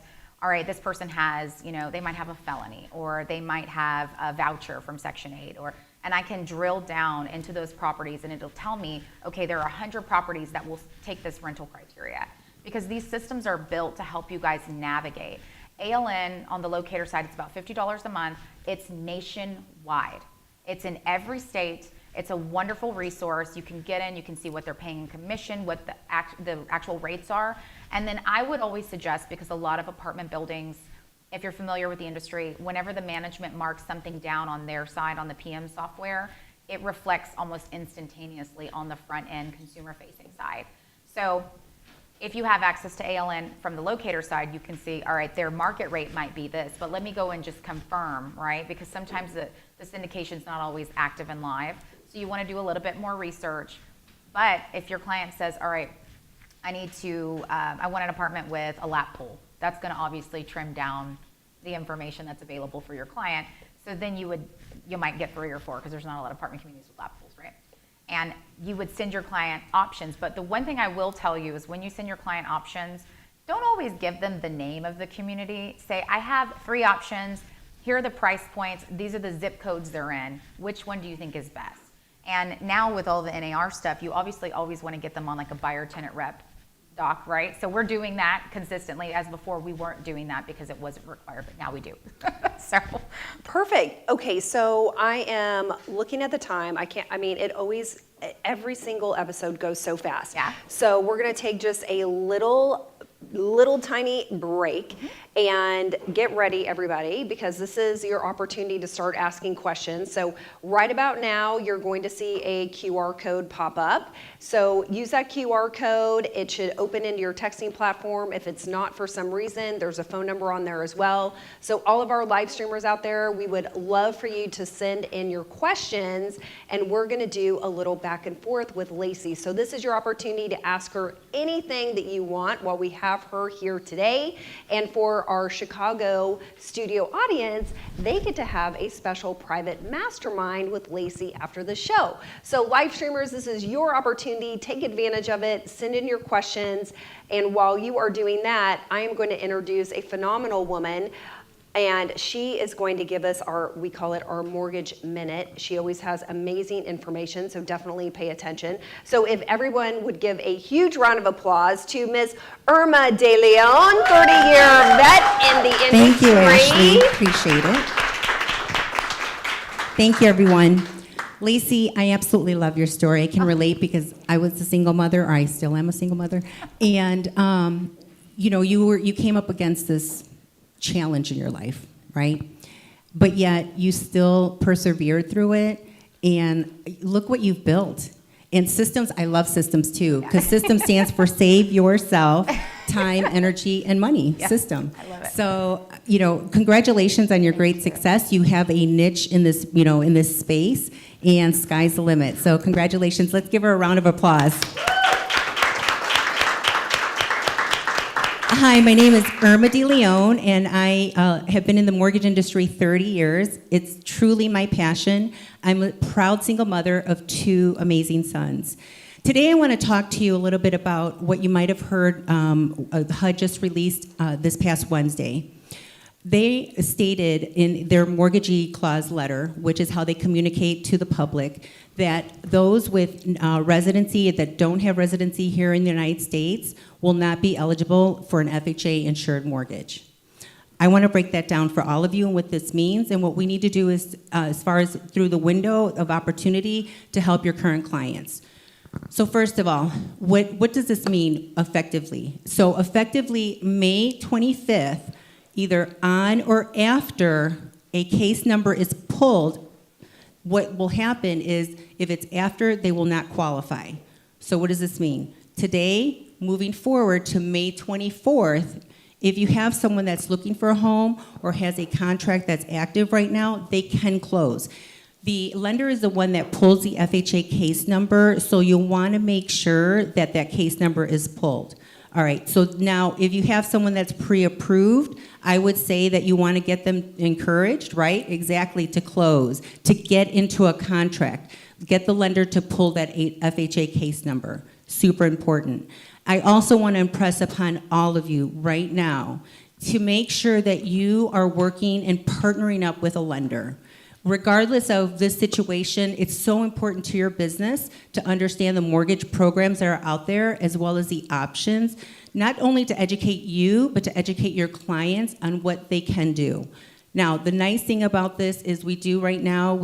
all right, this person has, they might have a felony, or they might have a voucher from Section 8, and I can drill down into those properties, and it'll tell me, okay, there are 100 properties that will take this rental criteria, because these systems are built to help you guys navigate. ALN on the locator side, it's about $50 a month. It's nationwide. It's in every state. It's a wonderful resource. You can get in, you can see what they're paying in commission, what the actual rates are. And then I would always suggest, because a lot of apartment buildings, if you're familiar with the industry, whenever the management marks something down on their side on the PM software, it reflects almost instantaneously on the front end consumer facing side. So if you have access to ALN from the locator side, you can see, all right, their market rate might be this, but let me go and just confirm, right? Because sometimes the syndication is not always active and live. So you want to do a little bit more research. But if your client says, all right, I want an apartment with a lap pool, that's going to obviously trim down the information that's available for your client. So then you might get 3 or 4, because there's not a lot of apartment communities with lap pools, right? And you would send your client options. But the one thing I will tell you is when you send your client options, don't always give them the name of the community. Say, I have 3 options. Here are the price points. These are the zip codes they're in. Which one do you think is best? And now with all the NAR stuff, you obviously always want to get them on like a buyer tenant rep doc, right? So we're doing that consistently, as before we weren't doing that because it wasn't required, but now we do. So perfect. Okay, so I am looking at the time. Every single episode goes so fast. Yeah. So we're going to take just a little tiny break and get ready, everybody, because this is your opportunity to start asking questions. So right about now, you're going to see a QR code pop up. So use that QR code. It should open into your texting platform. If it's not for some reason, there's a phone number on there as well. So all of our live streamers out there, we would love for you to send in your questions, and we're going to do a little back and forth with Lacy. So this is your opportunity to ask her anything that you want while we have her here today. And for our Chicago studio audience, they get to have a special private mastermind with Lacy after the show. So live streamers, this is your opportunity. Take advantage of it. Send in your questions. And while you are doing that, I am going to introduce a phenomenal woman. And she is going to give us we call it our mortgage minute. She always has amazing information, so definitely pay attention. So if everyone would give a huge round of applause to Ms. Irma De Leon, 30-year vet in the industry. Thank you, Ashley. Appreciate it. Thank you, everyone. Lacey, I absolutely love your story. I can relate because I was a single mother, or I still am a single mother, and you came up against this challenge in your life, right? But yet you still persevered through it, and look what you've built. And systems, I love systems too, because system stands for save yourself time, energy, and money. Yeah, system. I love it. So, congratulations on your great success. You have a niche in this, in this space, and sky's the limit. So congratulations. Let's give her a round of applause. Hi, my name is Irma De Leon, and I have been in the mortgage industry 30 years. It's truly my passion. I'm a proud single mother of 2 amazing sons. Today I want to talk to you a little bit about what you might have heard HUD just released this past Wednesday. They stated in their mortgagee clause letter, which is how they communicate to the public, that those with residency, that don't have residency here in the United States, will not be eligible for an FHA insured mortgage. I want to break that down for all of you and what this means, and what we need to do is, as far as through the window of opportunity to help your current clients. So first of all, what does this mean effectively? So effectively, May 25th, either on or after a case number is pulled, what will happen is if it's after, they will not qualify. So what does this mean? Today, moving forward to May 24th, if you have someone that's looking for a home or has a contract that's active right now, they can close. The lender is the one that pulls the FHA case number, so you'll want to make sure that that case number is pulled. All right, so now if you have someone that's pre-approved, I would say that you want to get them encouraged, right? Exactly, to close, to get into a contract. Get the lender to pull that FHA case number. Super important. I also want to impress upon all of you right now to make sure that you are working and partnering up with a lender. Regardless of this situation, it's so important to your business to understand the mortgage programs that are out there, as well as the options, not only to educate you, but to educate your clients on what they can do. Now, the nice thing about this is we do right now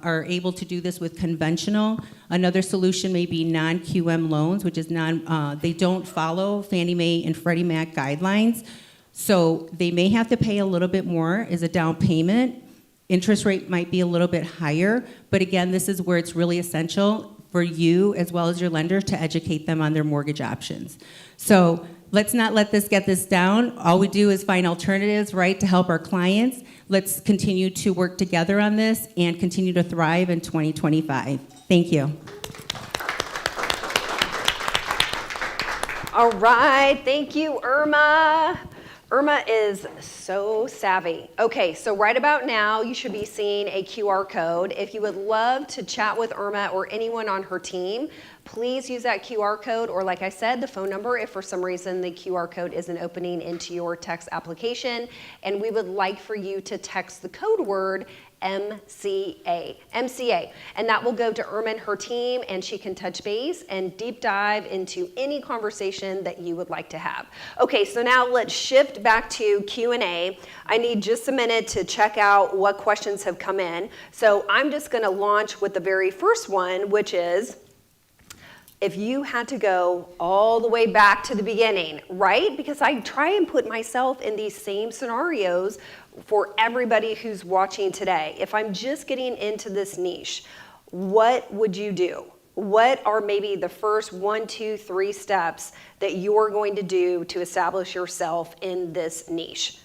are able to do this with conventional. Another solution may be non-QM loans, which is they don't follow Fannie Mae and Freddie Mac guidelines. So they may have to pay a little bit more as a down payment. Interest rate might be a little bit higher, but again, this is where it's really essential for you as well as your lender to educate them on their mortgage options. So let's not let this get this down. All we do is find alternatives, right, to help our clients. Let's continue to work together on this and continue to thrive in 2025. Thank you. All right, thank you, Irma. Irma is so savvy. Okay, so right about now, you should be seeing a QR code. If you would love to chat with Irma or anyone on her team, please use that QR code, or like I said, the phone number if for some reason the QR code isn't opening into your text application. And we would like for you to text the code word MCA, and that will go to Irma and her team, and she can touch base and deep dive into any conversation that you would like to have. Okay, so now let's shift back to Q&A. I need just a minute to check out what questions have come in. So I'm just gonna launch with the very first one, which is, if you had to go all the way back to the beginning, right? Because I try and put myself in these same scenarios for everybody who's watching today. If I'm just getting into this niche, what would you do? What are maybe the first 1, 2, 3 steps that you're going to do to establish yourself in this niche?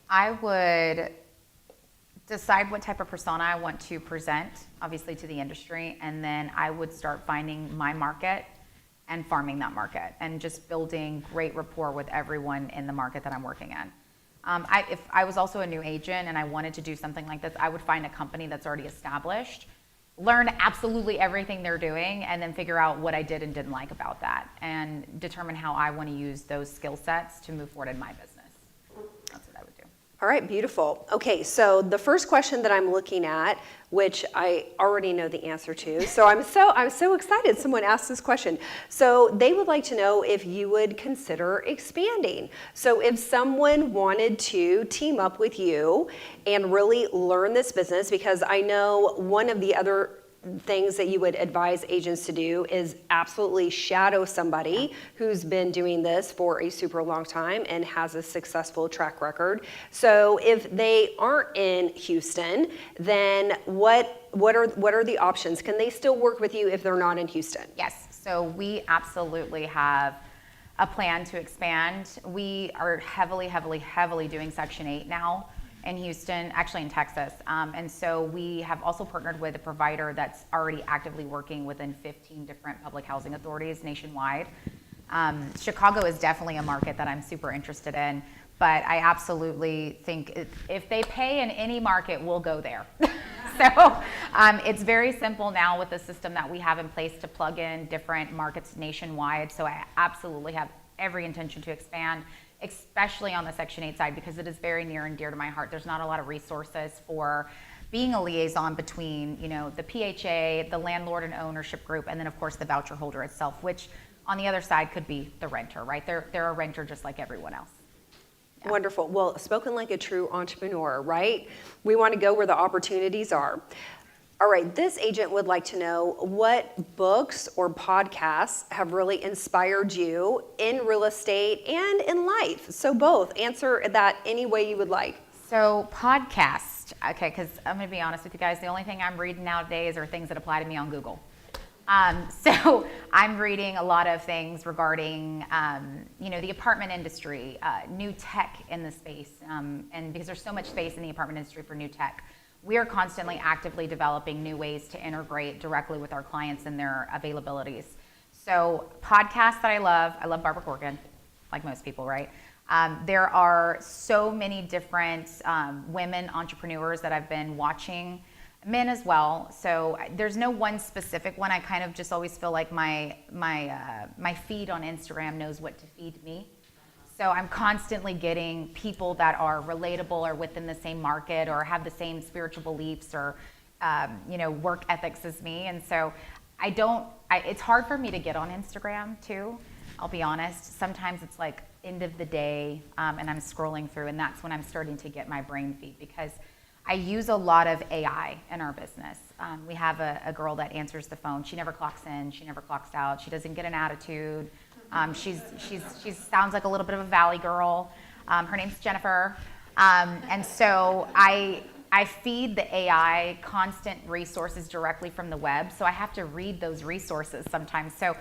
I would decide what type of persona I want to present, obviously, to the industry, and then I would start finding my market and farming that market and just building great rapport with everyone in the market that I'm working in. If I was also a new agent and I wanted to do something like this, I would find a company that's already established, learn absolutely everything they're doing, and then figure out what I did and didn't like about that, and determine how I want to use those skill sets to move forward in my business. That's what I would do. All right, beautiful. Okay, so the first question that I'm looking at, which I already know the answer to, so I'm so excited someone asked this question. So they would like to know if you would consider expanding. So if someone wanted to team up with you and really learn this business, because I know one of the other things that you would advise agents to do is absolutely shadow somebody who's been doing this for a super long time and has a successful track record. So if they aren't in Houston, then what are the options? Can they still work with you if they're not in Houston? Yes, so we absolutely have a plan to expand. We are heavily doing Section 8 now in Houston, actually in Texas. And so we have also partnered with a provider that's already actively working within 15 different public housing authorities nationwide. Chicago is definitely a market that I'm super interested in, but I absolutely think if they pay in any market, we'll go there. So it's very simple now with the system that we have in place to plug in different markets nationwide. So I absolutely have every intention to expand, especially on the Section 8 side, because it is very near and dear to my heart. There's not a lot of resources for being a liaison between, the PHA, the landlord and ownership group, and then of course the voucher holder itself, which on the other side could be the renter, right? They're a renter just like everyone else. Yeah. Wonderful. Well, spoken like a true entrepreneur, right? We want to go where the opportunities are. All right, this agent would like to know what books or podcasts have really inspired you in real estate and in life. So both. Answer that any way you would like. So podcast, okay, because I'm going to be honest with you guys, the only thing I'm reading nowadays are things that apply to me on Google. So I'm reading a lot of things regarding, the apartment industry, new tech in the space, and because there's so much space in the apartment industry for new tech. We are constantly actively developing new ways to integrate directly with our clients and their availabilities. So podcasts that I love Barbara Corcoran, like most people, right? There are so many different women entrepreneurs that I've been watching, men as well. So there's no one specific one. I kind of just always feel like my feed on Instagram knows what to feed me. So I'm constantly getting people that are relatable or within the same market or have the same spiritual beliefs or, work ethics as me. And so it's hard for me to get on Instagram too. I'll be honest. Sometimes it's like end of the day and I'm scrolling through, and that's when I'm starting to get my brain feed, because I use a lot of AI in our business. We have a girl that answers the phone. She never clocks in. She never clocks out. She doesn't get an attitude. She sounds like a little bit of a valley girl. Her name's Jennifer. And so I feed the AI constant resources directly from the web. So I have to read those resources sometimes. So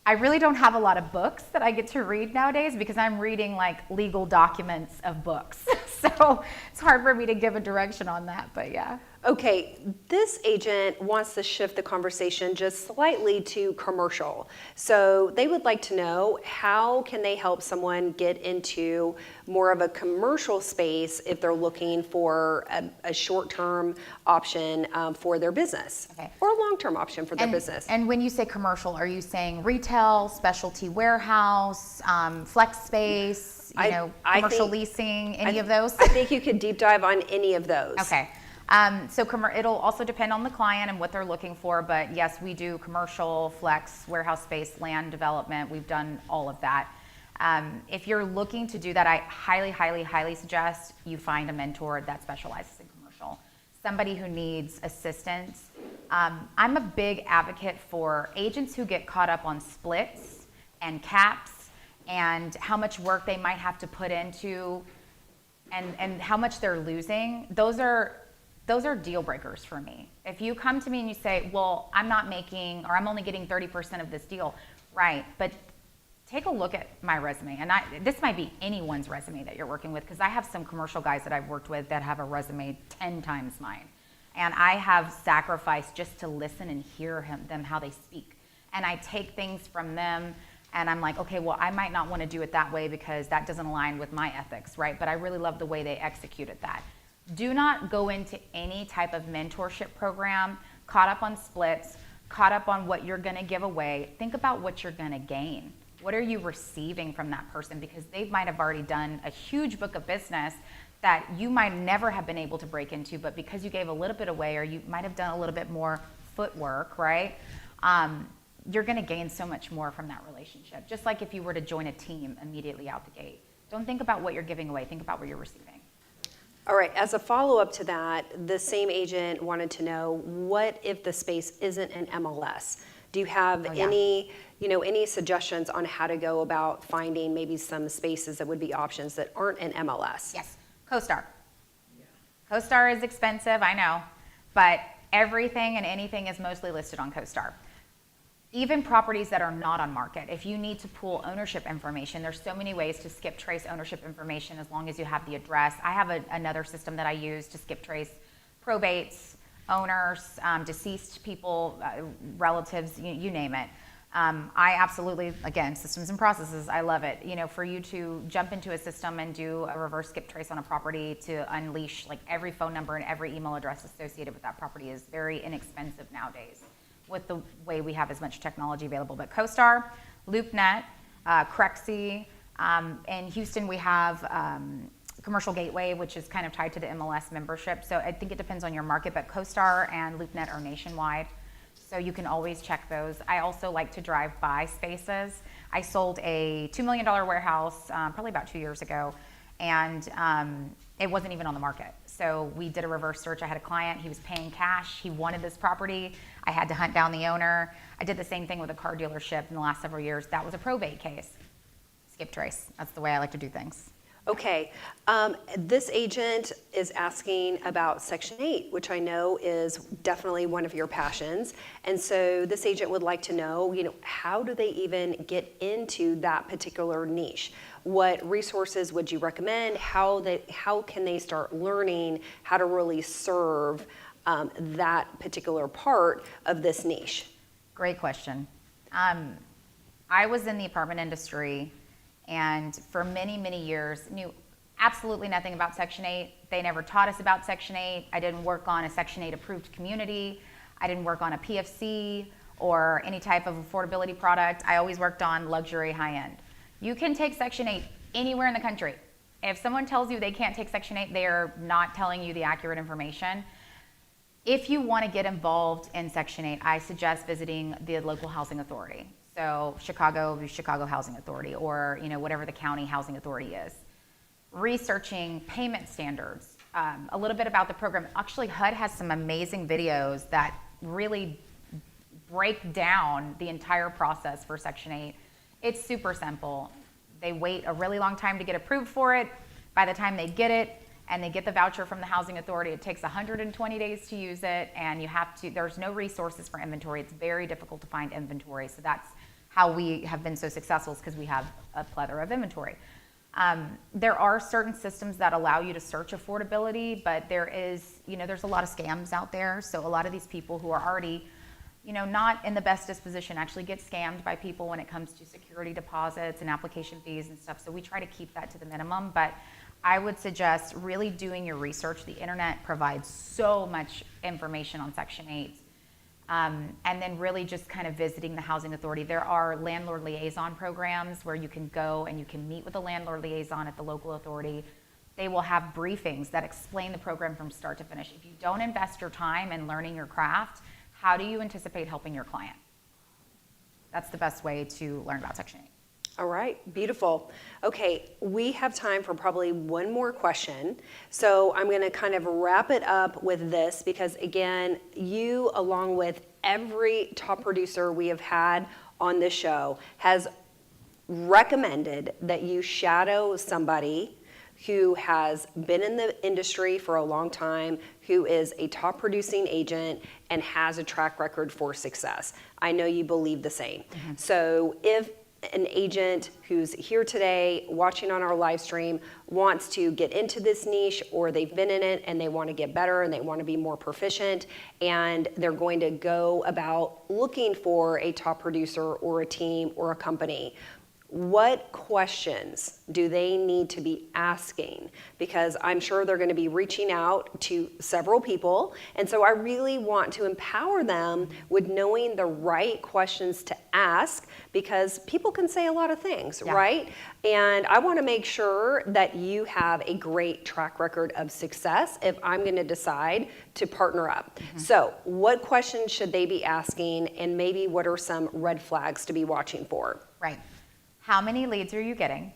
I really don't have a lot of books that I get to read nowadays because I'm reading like legal documents of books. So it's hard for me to give a direction on that, but yeah. Okay, this agent wants to shift the conversation just slightly to commercial. So they would like to know, how can they help someone get into more of a commercial space if they're looking for a short-term option for their business, okay, or a long-term option for their business? And when you say commercial, are you saying retail, specialty warehouse, flex space, commercial leasing, any of those? I think you could deep dive on any of those. Okay. So it'll also depend on the client and what they're looking for, but yes, we do commercial, flex, warehouse space, land development. We've done all of that. If you're looking to do that, I highly suggest you find a mentor that specializes in commercial, somebody who needs assistance. I'm a big advocate for agents who get caught up on splits and caps and how much work they might have to put into and how much they're losing. Those are deal breakers for me. If you come to me and you say, well, I'm not making, or I'm only getting 30% of this deal, right, but take a look at my resume. And this might be anyone's resume that you're working with, because I have some commercial guys that I've worked with that have a resume 10 times mine. And I have sacrificed just to listen and hear them, how they speak. And I take things from them and I'm like, okay, well, I might not want to do it that way because that doesn't align with my ethics, right? But I really love the way they executed that. Do not go into any type of mentorship program caught up on splits, caught up on what you're going to give away. Think about what you're going to gain. What are you receiving from that person? Because they might have already done a huge book of business that you might never have been able to break into, but because you gave a little bit away, or you might have done a little bit more footwork, right? You're gonna gain so much more from that relationship. Just like if you were to join a team immediately out the gate. Don't think about what you're giving away, think about what you're receiving. All right, as a follow-up to that, the same agent wanted to know, what if the space isn't an MLS? Do you have any suggestions on how to go about finding maybe some spaces that would be options that aren't an MLS? Yes, CoStar. CoStar is expensive, I know, but everything and anything is mostly listed on CoStar. Even properties that are not on market, if you need to pull ownership information, there's so many ways to skip trace ownership information as long as you have the address. I have another system that I use to skip trace probates, owners, deceased people, relatives, you name it. I absolutely, again, systems and processes, I love it. For you to jump into a system and do a reverse skip trace on a property to unleash like every phone number and every email address associated with that property is very inexpensive nowadays with the way we have as much technology available. But CoStar, LoopNet, Crexy, in Houston we have Commercial Gateway, which is kind of tied to the MLS membership. So I think it depends on your market, but CoStar and LoopNet are nationwide. So you can always check those. I also like to drive by spaces. I sold a $2 million warehouse probably about 2 years ago, and it wasn't even on the market. So we did a reverse search. I had a client, he was paying cash, he wanted this property. I had to hunt down the owner. I did the same thing with a car dealership in the last several years. That was a probate case. Skip trace, that's the way I like to do things. Okay, this agent is asking about Section 8, which I know is definitely one of your passions. And so this agent would like to know, how do they even get into that particular niche? What resources would you recommend? How can they start learning how to really serve that particular part of this niche? Great question. I was in the apartment industry, and for many, many years knew absolutely nothing about Section 8. They never taught us about Section 8. I didn't work on a Section 8 approved community. I didn't work on a PFC or any type of affordability product. I always worked on luxury high-end. You can take Section 8 anywhere in the country. If someone tells you they can't take Section 8, they are not telling you the accurate information. If you want to get involved in Section 8, I suggest visiting the local housing authority. So Chicago Housing Authority, or whatever the county housing authority is. Researching payment standards, a little bit about the program. Actually, HUD has some amazing videos that really break down the entire process for Section 8. It's super simple. They wait a really long time to get approved for it. By the time they get it and they get the voucher from the housing authority, it takes 120 days to use it, and there's no resources for inventory. It's very difficult to find inventory, so that's how we have been so successful, is because we have a plethora of inventory. There are certain systems that allow you to search affordability, but there's a lot of scams out there. So a lot of these people who are already, not in the best disposition actually get scammed by people when it comes to security deposits and application fees and stuff. So we try to keep that to the minimum, but I would suggest really doing your research. The internet provides so much information on Section 8. And then really just kind of visiting the housing authority. There are landlord liaison programs where you can go and you can meet with a landlord liaison at the local authority. They will have briefings that explain the program from start to finish. If you don't invest your time in learning your craft, how do you anticipate helping your client? That's the best way to learn about Section 8. All right, beautiful. Okay, we have time for probably one more question. So I'm going to kind of wrap it up with this, because again, you, along with every top producer we have had on this show, has recommended that you shadow somebody who has been in the industry for a long time, who is a top producing agent and has a track record for success. I know you believe the same. Mm-hmm. So if an agent who's here today watching on our live stream wants to get into this niche, or they've been in it and they want to get better and they want to be more proficient, and they're going to go about looking for a top producer or a team or a company, what questions do they need to be asking? Because I'm sure they're going to be reaching out to several people. And so I really want to empower them with knowing the right questions to ask, because people can say a lot of things, right? And I want to make sure that you have a great track record of success if I'm going to decide to partner up. So what questions should they be asking, and maybe what are some red flags to be watching for? Right. How many leads are you getting?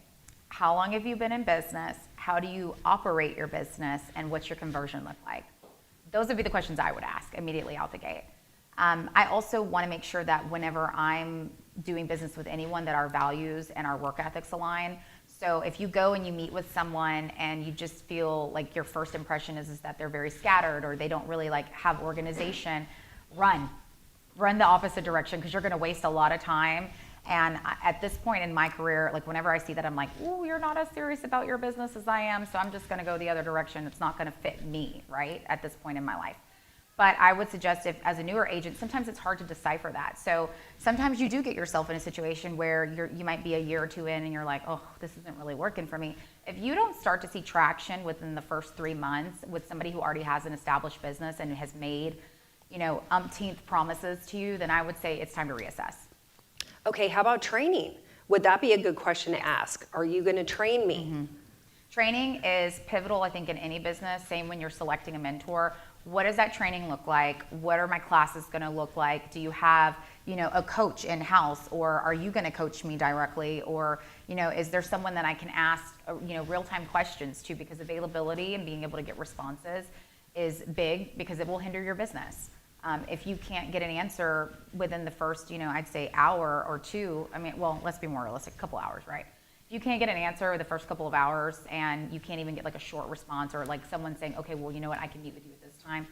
How long have you been in business? How do you operate your business? And what's your conversion look like? Those would be the questions I would ask immediately out the gate. I also want to make sure that whenever I'm doing business with anyone, that our values and our work ethics align. So if you go and you meet with someone and you just feel like your first impression is that they're very scattered, or they don't really like have organization, run the opposite direction, because you're going to waste a lot of time. And at this point in my career, like whenever I see that, I'm like, ooh, you're not as serious about your business as I am, so I'm just going to go the other direction. It's not going to fit me, right, at this point in my life. But I would suggest, if as a newer agent, sometimes it's hard to decipher that. So sometimes you do get yourself in a situation where you might be a year or two in and you're like, oh, this isn't really working for me. If you don't start to see traction within the first 3 months with somebody who already has an established business and has made, umpteenth promises to you, then I would say it's time to reassess. Okay, how about training? Would that be a good question to ask? Are you going to train me? Training is pivotal, I think, in any business. Same when you're selecting a mentor. What does that training look like? What are my classes going to look like? Do you have, a coach in-house, or are you going to coach me directly? Or, is there someone that I can ask, real-time questions to? Because availability and being able to get responses is big, because it will hinder your business. If you can't get an answer within the first, I'd say hour or two, let's be more realistic, a couple hours, right? If you can't get an answer the first couple of hours, and you can't even get like a short response, or like someone saying, okay, well, you know what, I can meet with you at this time,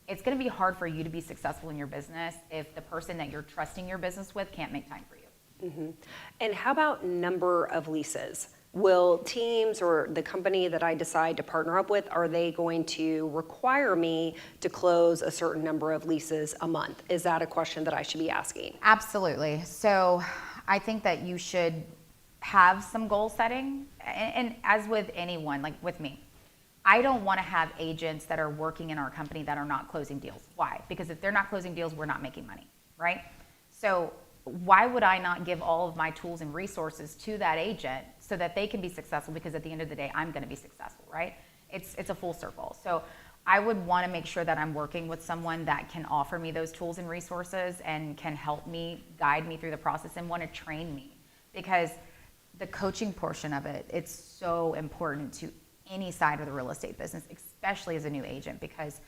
it's going to be hard for you to be successful in your business if the person that you're trusting your business with can't make time for you. And how about number of leases? Will teams or the company that I decide to partner up with, are they going to require me to close a certain number of leases a month? Is that a question that I should be asking? Absolutely. So I think that you should have some goal setting. And as with anyone, like with me, I don't want to have agents that are working in our company that are not closing deals. Why? Because if they're not closing deals, we're not making money, right? So why would I not give all of my tools and resources to that agent so that they can be successful? Because at the end of the day, I'm going to be successful, right? It's a full circle. So I would want to make sure that I'm working with someone that can offer me those tools and resources and can help me, guide me through the process, and want to train me. Because the coaching portion of it, it's so important to any side of the real estate business, especially as a new agent, because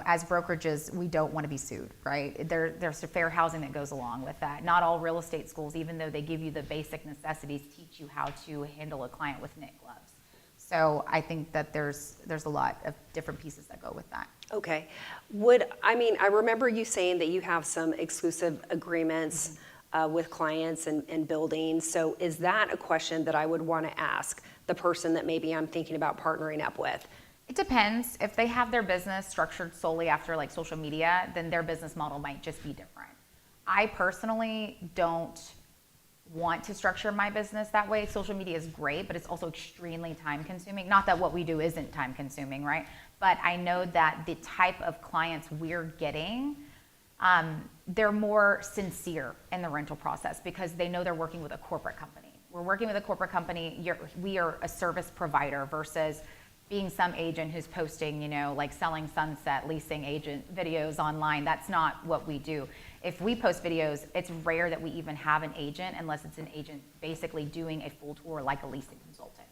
as brokerages, we don't want to be sued, right? There's a fair housing that goes along with that. Not all real estate schools, even though they give you the basic necessities, teach you how to handle a client with knit gloves. So I think that there's a lot of different pieces that go with that. Okay. I remember you saying that you have some exclusive agreements with clients and buildings. So is that a question that I would want to ask the person that maybe I'm thinking about partnering up with? It depends. If they have their business structured solely after like social media, then their business model might just be different. I personally don't want to structure my business that way. Social media is great, but it's also extremely time consuming. Not that what we do isn't time consuming, right? But I know that the type of clients we're getting, they're more sincere in the rental process because they know they're working with a corporate company. We're working with a corporate company. We are a service provider versus being some agent who's posting, like selling sunset, leasing agent videos online. That's not what we do. If we post videos, it's rare that we even have an agent unless it's an agent basically doing a full tour like a leasing consultant.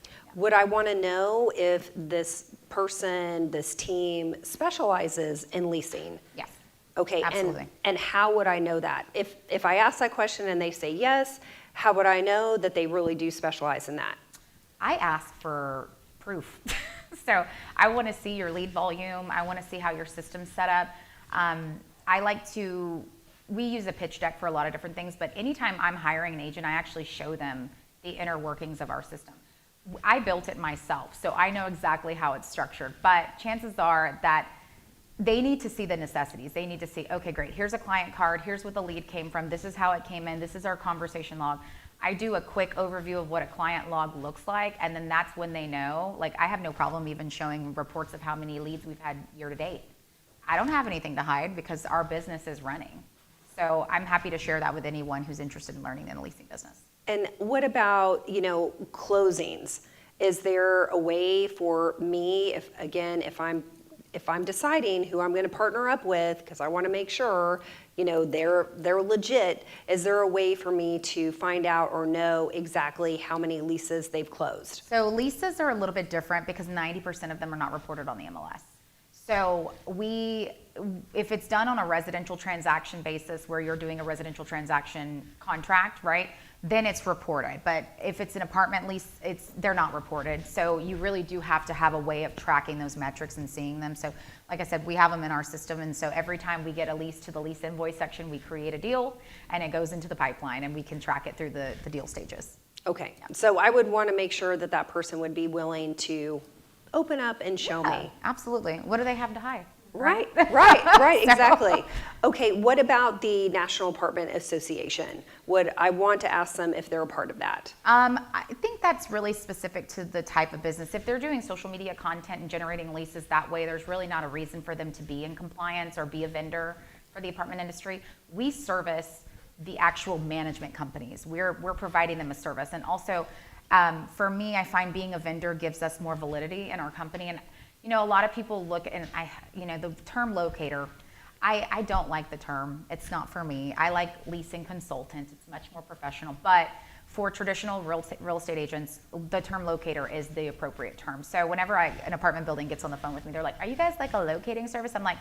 Yeah. Would I want to know if this person, this team specializes in leasing? Yes. Okay, absolutely. And how would I know that? If I ask that question and they say yes, how would I know that they really do specialize in that? I ask for proof. So I want to see your lead volume. I want to see how your system's set up. We use a pitch deck for a lot of different things, but anytime I'm hiring an agent, I actually show them the inner workings of our system. I built it myself, so I know exactly how it's structured, but chances are that they need to see the necessities. They need to see, okay, great, here's a client card, here's what the lead came from, this is how it came in, this is our conversation log. I do a quick overview of what a client log looks like, and then that's when they know. Like, I have no problem even showing reports of how many leads we've had year to date. I don't have anything to hide because our business is running. So I'm happy to share that with anyone who's interested in learning in the leasing business. And what about, closings? Is there a way for me, if I'm deciding who I'm going to partner up with, because I want to make sure, they're legit, is there a way for me to find out or know exactly how many leases they've closed? So leases are a little bit different because 90% of them are not reported on the MLS. So if it's done on a residential transaction basis where you're doing a residential transaction contract, right, then it's reported. But if it's an apartment lease, they're not reported. So you really do have to have a way of tracking those metrics and seeing them. So like I said, we have them in our system. And so every time we get a lease to the lease invoice section, we create a deal and it goes into the pipeline and we can track it through the deal stages. Okay. So I would want to make sure that person would be willing to open up and show me. Absolutely. What do they have to hide? Right, exactly. Okay, what about the National Apartment Association? I want to ask them if they're a part of that? I think that's really specific to the type of business. If they're doing social media content and generating leases that way, there's really not a reason for them to be in compliance or be a vendor for the apartment industry. We service the actual management companies. We're providing them a service. And also, for me, I find being a vendor gives us more validity in our company. And a lot of people look and the term locator, I don't like the term. It's not for me. I like leasing consultant. It's much more professional. But for traditional real estate agents, the term locator is the appropriate term. So whenever an apartment building gets on the phone with me, they're like, are you guys like a locating service? I'm like,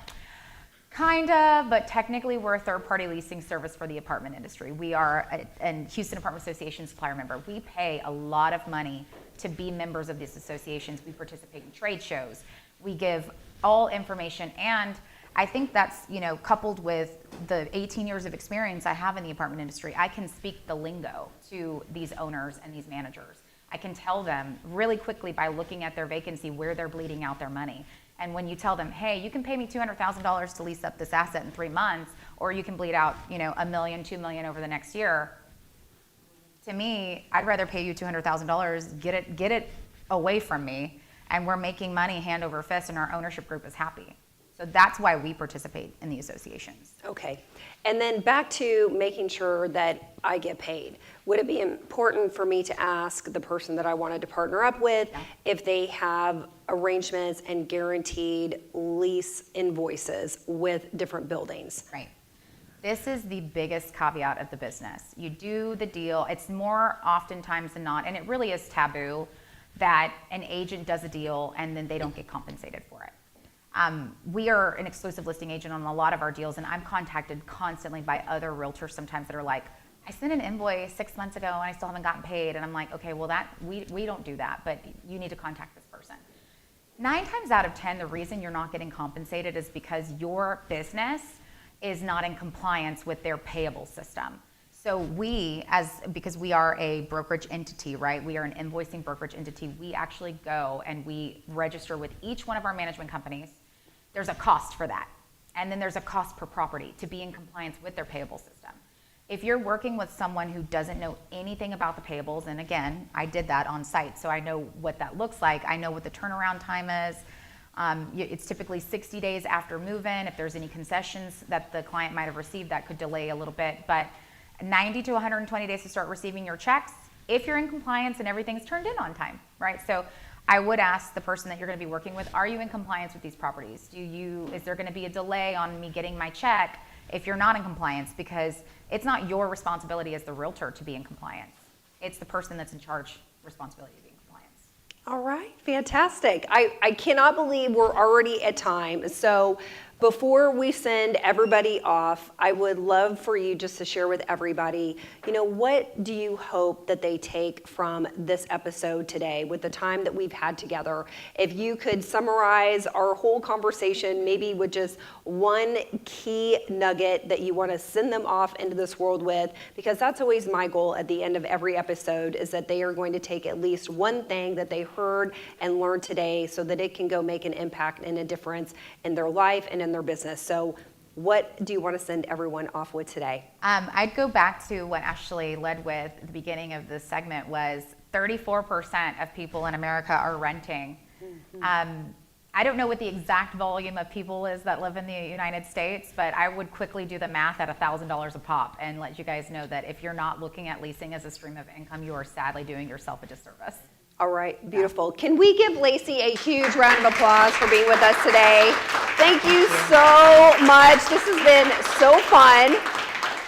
kind of, but technically we're a third-party leasing service for the apartment industry. We are a Houston Apartment Association supplier member. We pay a lot of money to be members of these associations. We participate in trade shows. We give all information, and I think that's, coupled with the 18 years of experience I have in the apartment industry, I can speak the lingo to these owners and these managers. I can tell them really quickly by looking at their vacancy where they're bleeding out their money. And when you tell them, hey, you can pay me $200,000 to lease up this asset in 3 months, or you can bleed out, $1 million, $2 million over the next year. To me, I'd rather pay you $200,000, get it away from me, and we're making money hand over fist, and our ownership group is happy. So that's why we participate in the associations. Okay. And then back to making sure that I get paid. Would it be important for me to ask the person that I wanted to partner up with if they have arrangements and guaranteed lease invoices with different buildings? Right. This is the biggest caveat of the business. You do the deal. It's more oftentimes than not, and it really is taboo, that an agent does a deal and then they don't get compensated for it. We are an exclusive listing agent on a lot of our deals, and I'm contacted constantly by other realtors sometimes that are like, I sent an invoice 6 months ago and I still haven't gotten paid. And I'm like, okay, well we don't do that, but you need to contact this person. 9 times out of 10, the reason you're not getting compensated is because your business is not in compliance with their payable system. So because we are a brokerage entity, right? We are an invoicing brokerage entity. We actually go and we register with each one of our management companies. There's a cost for that. And then there's a cost per property to be in compliance with their payable system. If you're working with someone who doesn't know anything about the payables, and again, I did that on site, so I know what that looks like. I know what the turnaround time is. It's typically 60 days after move-in. If there's any concessions that the client might have received, that could delay a little bit. But 90 to 120 days to start receiving your checks if you're in compliance and everything's turned in on time, right? So I would ask the person that you're going to be working with, are you in compliance with these properties? Is there going to be a delay on me getting my check if you're not in compliance? Because it's not your responsibility as the realtor to be in compliance. It's the person that's in charge responsibility to be in compliance. All right, fantastic. I cannot believe we're already at time. So before we send everybody off, I would love for you just to share with everybody, what do you hope that they take from this episode today with the time that we've had together? If you could summarize our whole conversation, maybe with just one key nugget that you want to send them off into this world with, because that's always my goal at the end of every episode, is that they are going to take at least one thing that they heard and learned today so that it can go make an impact and a difference in their life and in their business. So what do you want to send everyone off with today? I'd go back to what Ashley led with at the beginning of this segment was 34% of people in America are renting. I don't know what the exact volume of people is that live in the United States, but I would quickly do the math at $1,000 a pop and let you guys know that if you're not looking at leasing as a stream of income, you are sadly doing yourself a disservice. All right, beautiful. Can we give Lacy a huge round of applause for being with us today? Thank you so much. This has been so fun.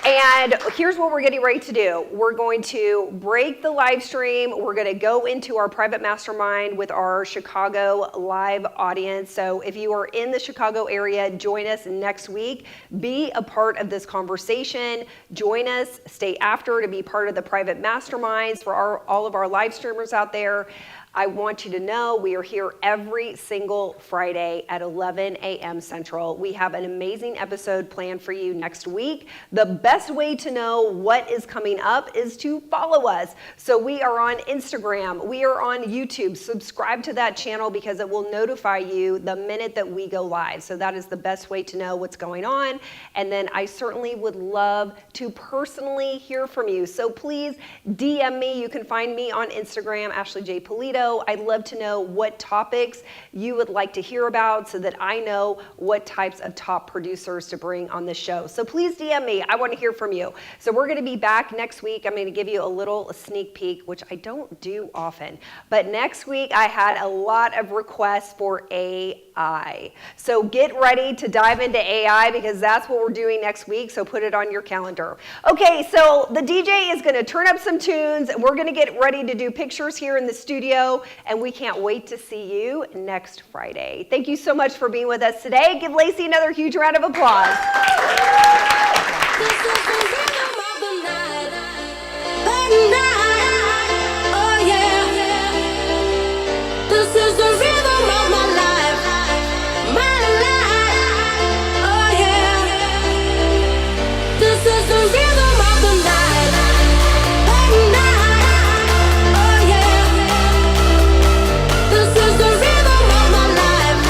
And here's what we're getting ready to do. We're going to break the live stream. We're going to go into our private mastermind with our Chicago live audience. So if you are in the Chicago area, join us next week. Be a part of this conversation. Join us. Stay after to be part of the private masterminds for all of our live streamers out there. I want you to know we are here every single Friday at 11 a.m. Central. We have an amazing episode planned for you next week. The best way to know what is coming up is to follow us. So we are on Instagram. We are on YouTube. Subscribe to that channel because it will notify you the minute that we go live. So that is the best way to know what's going on. And then I certainly would love to personally hear from you. So please DM me. You can find me on Instagram, Ashley J. Polito. I'd love to know what topics you would like to hear about so that I know what types of top producers to bring on the show. So please DM me. I want to hear from you. So we're going to be back next week. I'm going to give you a little sneak peek, which I don't do often. But next week, I had a lot of requests for AI. So get ready to dive into AI because that's what we're doing next week. So put it on your calendar. Okay, so the DJ is going to turn up some tunes. We're going to get ready to do pictures here in the studio. And we can't wait to see you next Friday. Thank you so much for being with us today. Give Lacy another huge round of applause.